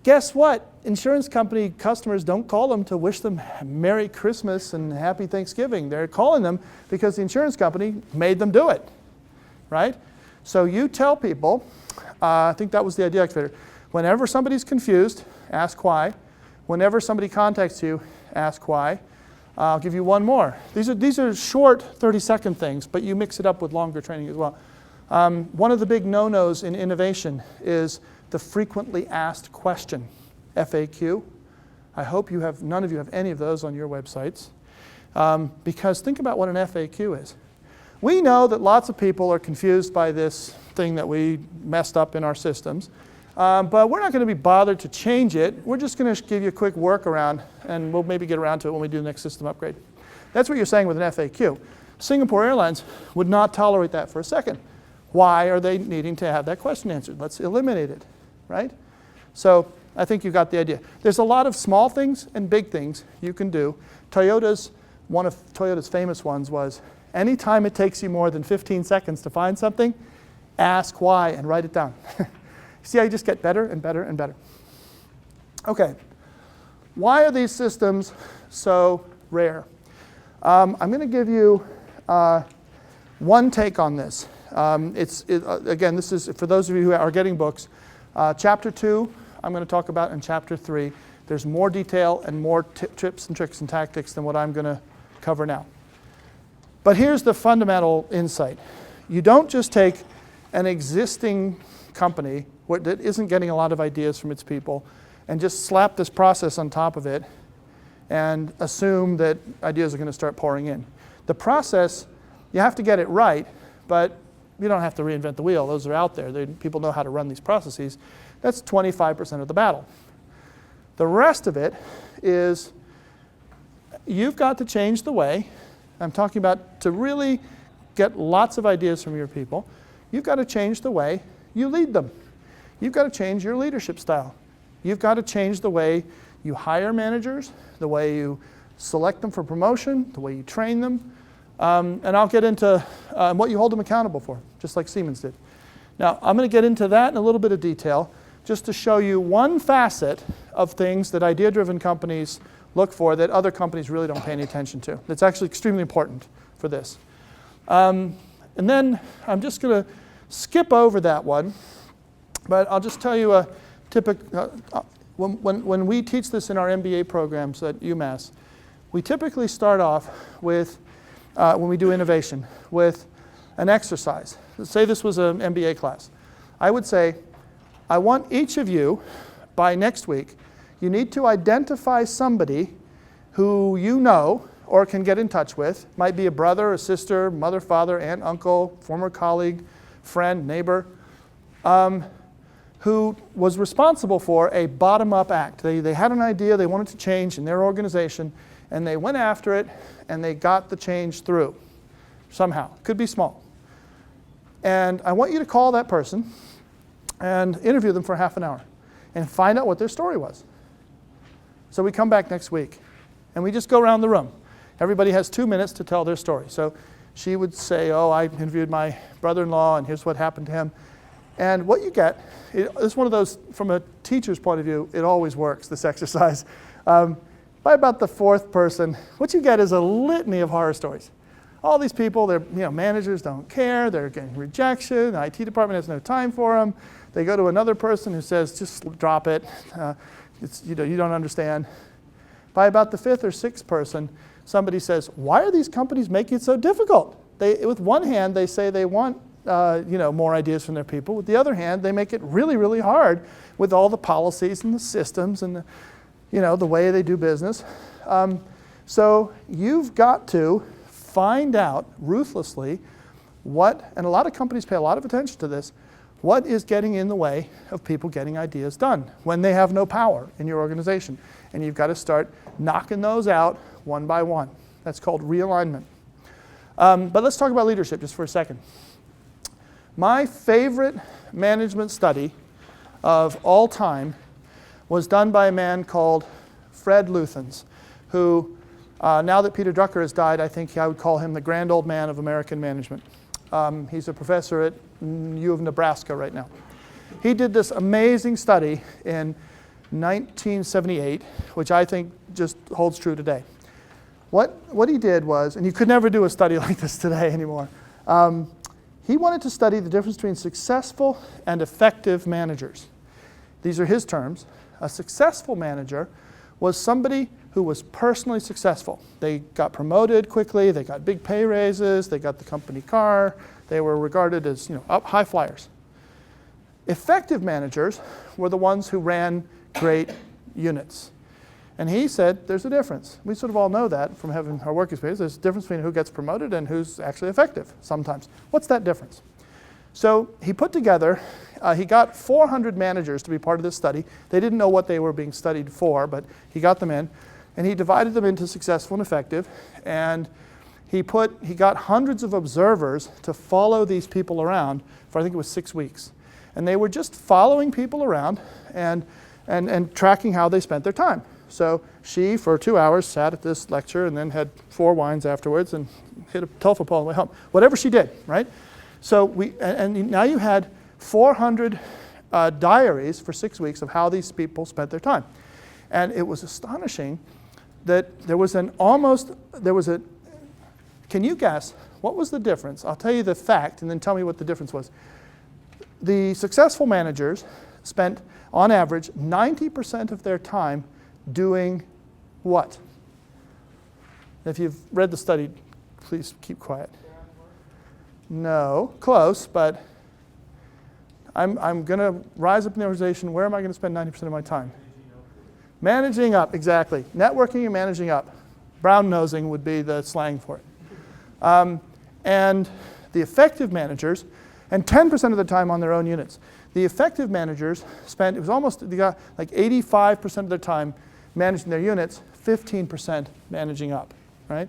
guess what? Insurance company customers don't call them to wish them Merry Christmas and Happy Thanksgiving. They're calling them because the insurance company made them do it, right? So you tell people, I think that was the idea activator, whenever somebody's confused, ask why. Whenever somebody contacts you, ask why. I'll give you one more. These are short 30-second things, but you mix it up with longer training as well. One of the big no-nos in innovation is the frequently asked question, FAQ. I hope none of you have any of those on your websites. Because think about what an FAQ is. We know that lots of people are confused by this thing that we messed up in our systems. But we're not going to be bothered to change it. We're just going to give you a quick workaround, and we'll maybe get around to it when we do the next system upgrade. That's what you're saying with an FAQ. Singapore Airlines would not tolerate that for a second. Why are they needing to have that question answered? Let's eliminate it, right? So I think you got the idea. There's a lot of small things and big things you can do. One of Toyota's famous ones was, anytime it takes you more than 15 seconds to find something, ask why and write it down. See how you just get better and better and better. Okay, why are these systems so rare? I'm going to give you one take on this. Again, this is for those of you who are getting books. Chapter 2, I'm going to talk about in Chapter 3. There's more detail and more tips and tricks and tactics than what I'm going to cover now. But here's the fundamental insight. You don't just take an existing company that isn't getting a lot of ideas from its people and just slap this process on top of it and assume that ideas are going to start pouring in. The process, you have to get it right, but you don't have to reinvent the wheel. Those are out there. People know how to run these processes. That's 25% of the battle. The rest of it is you've got to change the way, I'm talking about to really get lots of ideas from your people, you've got to change the way you lead them. You've got to change your leadership style. You've got to change the way you hire managers, the way you select them for promotion, the way you train them, and I'll get into what you hold them accountable for, just like Siemens did. Now, I'm going to get into that in a little bit of detail, just to show you one facet of things that idea-driven companies look for that other companies really don't pay any attention to. That's actually extremely important for this. And then I'm just going to skip over that one, but I'll just tell you a typical, when we teach this in our MBA programs at UMass, we typically start off with, when we do innovation, with an exercise. Let's say this was an MBA class. I would say, I want each of you, by next week, you need to identify somebody who you know or can get in touch with. Might be a brother, a sister, mother, father, aunt, uncle, former colleague, friend, neighbor, who was responsible for a bottom-up act. They had an idea they wanted to change in their organization, and they went after it, and they got the change through somehow. Could be small. And I want you to call that person and interview them for half an hour and find out what their story was. So we come back next week, and we just go around the room. Everybody has 2 minutes to tell their story. So she would say, oh, I interviewed my brother-in-law, and here's what happened to him. And what you get, it's one of those, from a teacher's point of view, it always works, this exercise. By about the fourth person, what you get is a litany of horror stories. All these people, their managers don't care, they're getting rejection, the IT department has no time for them. They go to another person who says, just drop it, you don't understand. By about the fifth or sixth person, somebody says, why are these companies making it so difficult? With one hand, they say they want more ideas from their people. With the other hand, they make it really, really hard with all the policies and the systems and the way they do business. So you've got to find out ruthlessly and a lot of companies pay a lot of attention to this, What is getting in the way of people getting ideas done when they have no power in your organization? And you've got to start knocking those out one by one. That's called realignment. But let's talk about leadership just for a second. My favorite management study of all time was done by a man called Fred Luthans, who, now that Peter Drucker has died, I think I would call him the grand old man of American management. He's a professor at U of Nebraska right now. He did this amazing study in 1978, which I think just holds true today. What he did was, and you could never do a study like this today anymore, he wanted to study the difference between successful and effective managers. These are his terms. A successful manager was somebody who was personally successful. They got promoted quickly, they got big pay raises, they got the company car, they were regarded as high flyers. Effective managers were the ones who ran great units. And he said there's a difference. We sort of all know that from having our work experience. There's a difference between who gets promoted and who's actually effective sometimes. What's that difference? So he put together, he got 400 managers to be part of this study. They didn't know what they were being studied for, but he got them in. And he divided them into successful and effective. And he got hundreds of observers to follow these people around for I think it was 6 weeks. And they were just following people around and tracking how they spent their time. So she, for 2 hours, sat at this lecture and then had 4 wines afterwards and hit a telephone pole on the way home. Whatever she did, right? So now you had 400 diaries for 6 weeks of how these people spent their time. And it was astonishing that can you guess, what was the difference? I'll tell you the fact and then tell me what the difference was. The successful managers spent, on average, 90% of their time doing what? If you've read the study, please keep quiet. No, close, but I'm going to rise up in the organization. Where am I going to spend 90% of my time? Managing up, exactly. Networking and managing up. Brown nosing would be the slang for it. And the effective managers, and 10% of the time on their own units. The effective managers spent, they got like 85% of their time managing their units, 15% managing up, right?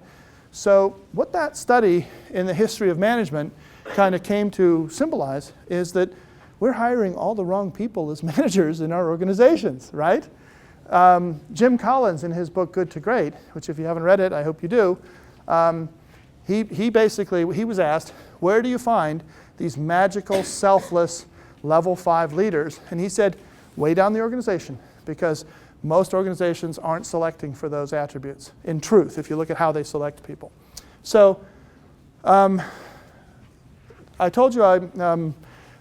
So what that study in the history of management kind of came to symbolize is that we're hiring all the wrong people as managers in our organizations, right? Jim Collins, in his book Good to Great, which if you haven't read it, I hope you do, he was asked, where do you find these magical, selfless, level 5 leaders? And he said, way down the organization, because most organizations aren't selecting for those attributes. In truth, if you look at how they select people. So, I told you I want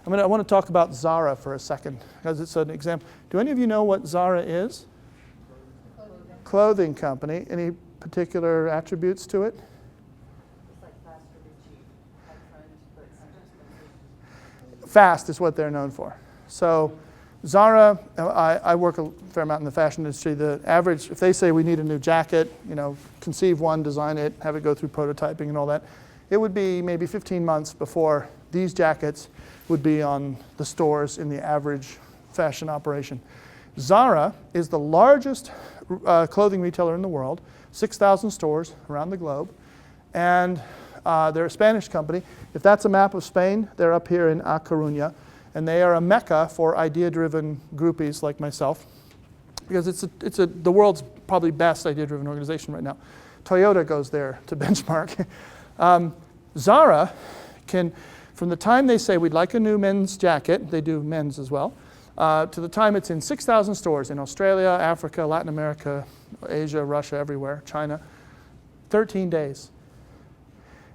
to talk about Zara for a second, because it's an example. Do any of you know what Zara is? Clothing company. Any particular attributes to it? Fast is what they're known for. So Zara, I work a fair amount in the fashion industry. The average, if they say we need a new jacket, conceive one, design it, have it go through prototyping and all that, it would be maybe 15 months before these jackets would be on the stores in the average fashion operation. Zara is the largest clothing retailer in the world, 6,000 stores around the globe, and they're a Spanish company. If that's a map of Spain, they're up here in A Coruña, and they are a mecca for idea-driven groupies like myself, because it's the world's probably best idea-driven organization right now. Toyota goes there to benchmark. Zara can, from the time they say we'd like a new men's jacket, they do men's as well, to the time it's in 6,000 stores in Australia, Africa, Latin America, Asia, Russia, everywhere, China, 13 days.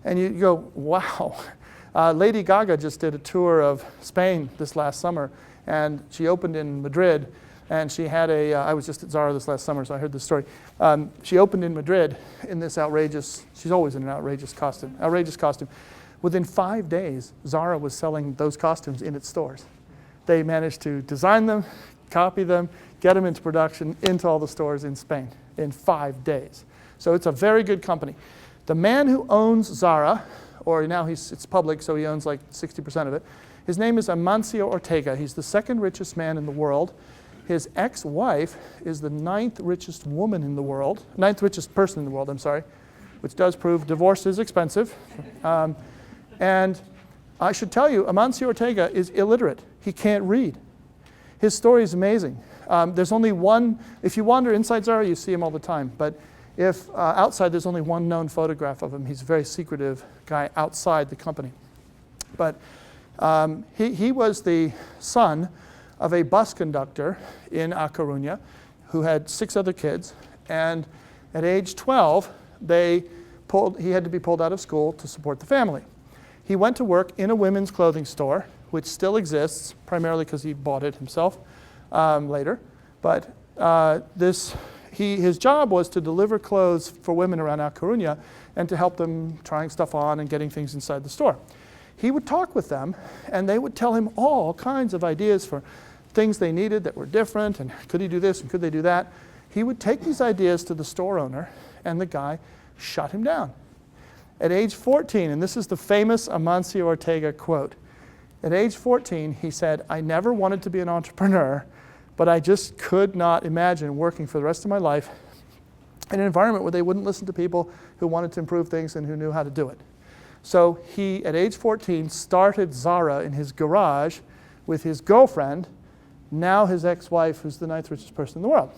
And you go, wow. Lady Gaga just did a tour of Spain this last summer, and she opened in Madrid, and she had I was just at Zara this last summer, so I heard this story. She opened in Madrid in this she's always in an outrageous costume. Within 5 days, Zara was selling those costumes in its stores. They managed to design them, copy them, get them into production, into all the stores in Spain in 5 days. So it's a very good company. The man who owns Zara, or now it's public, so he owns like 60% of it. His name is Amancio Ortega. He's the second richest man in the world. His ex-wife is the ninth richest person in the world, I'm sorry, which does prove divorce is expensive. And I should tell you, Amancio Ortega is illiterate. He can't read. His story is amazing. There's only one, if you wander inside Zara, you see him all the time. But if outside, there's only one known photograph of him. He's a very secretive guy outside the company. But he was the son of a bus conductor in A Coruña who had 6 other kids. And at age 12, he had to be pulled out of school to support the family. He went to work in a women's clothing store, which still exists, primarily because he bought it himself later. But his job was to deliver clothes for women around A Coruña and to help them trying stuff on and getting things inside the store. He would talk with them, and they would tell him all kinds of ideas for things they needed that were different, and could he do this and could they do that. He would take these ideas to the store owner, and the guy shut him down. At age 14, and this is the famous Amancio Ortega quote, at age 14, he said, "I never wanted to be an entrepreneur, but I just could not imagine working for the rest of my life in an environment where they wouldn't listen to people who wanted to improve things and who knew how to do it." So he, at age 14, started Zara in his garage with his girlfriend, now his ex-wife, who's the 9th richest person in the world.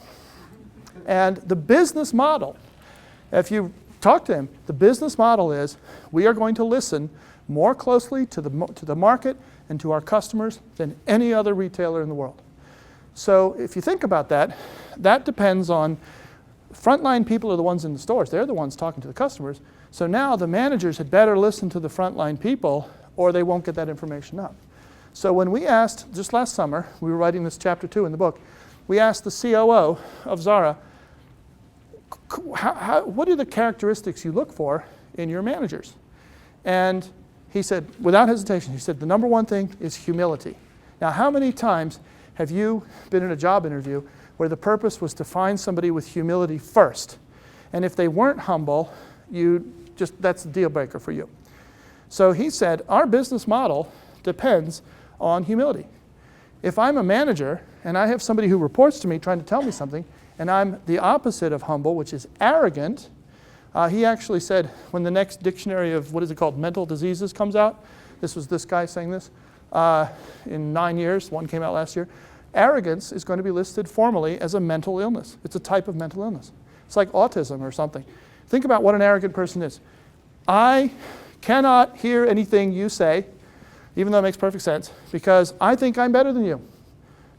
And the business model, if you talk to him, the business model is we are going to listen more closely to the market and to our customers than any other retailer in the world. So if you think about that, that depends on frontline people are the ones in the stores. They're the ones talking to the customers. So now the managers had better listen to the frontline people or they won't get that information up. So when we asked, just last summer, we were writing this chapter 2 in the book, we asked the COO of Zara, what are the characteristics you look for in your managers? And he said, without hesitation, he said, the number one thing is humility. Now, how many times have you been in a job interview where the purpose was to find somebody with humility first? And if they weren't humble, that's a deal breaker for you. So he said, our business model depends on humility. If I'm a manager and I have somebody who reports to me trying to tell me something, and I'm the opposite of humble, which is arrogant, he actually said when the next dictionary of, mental diseases comes out, this was this guy saying this, in 9 years, one came out last year, arrogance is going to be listed formally as a mental illness. It's a type of mental illness. It's like autism or something. Think about what an arrogant person is. I cannot hear anything you say, even though it makes perfect sense, because I think I'm better than you.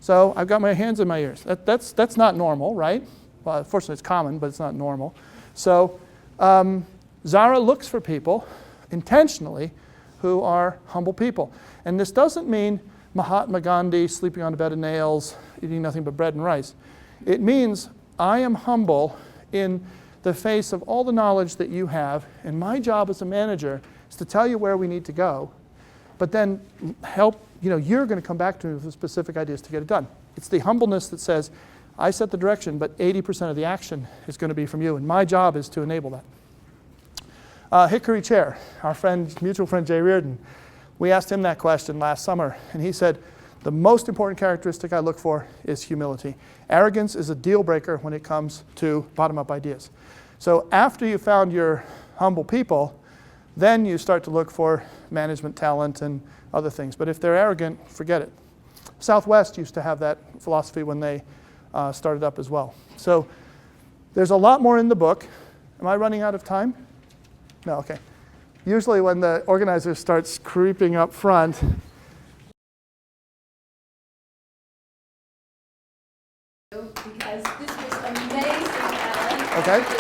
So I've got my hands in my ears. That's not normal, right? Well, fortunately it's common, but it's not normal. So Zara looks for people intentionally who are humble people. And this doesn't mean Mahatma Gandhi sleeping on a bed of nails, eating nothing but bread and rice. It means I am humble in the face of all the knowledge that you have, and my job as a manager is to tell you where we need to go, but then help, you're going to come back to me with specific ideas to get it done. It's the humbleness that says, I set the direction, but 80% of the action is going to be from you, and my job is to enable that. Hickory Chair, our mutual friend Jay Reardon, we asked him that question last summer, and he said, the most important characteristic I look for is humility. Arrogance is a deal breaker when it comes to bottom-up ideas. So after you found your humble people, then you start to look for management talent and other things. But if they're arrogant, forget it. Southwest used to have that philosophy when they started up as well. So there's a lot more in the book. Am I running out of time? No, okay. Usually when the organizer starts creeping up front, because this was amazing, Alan. okay.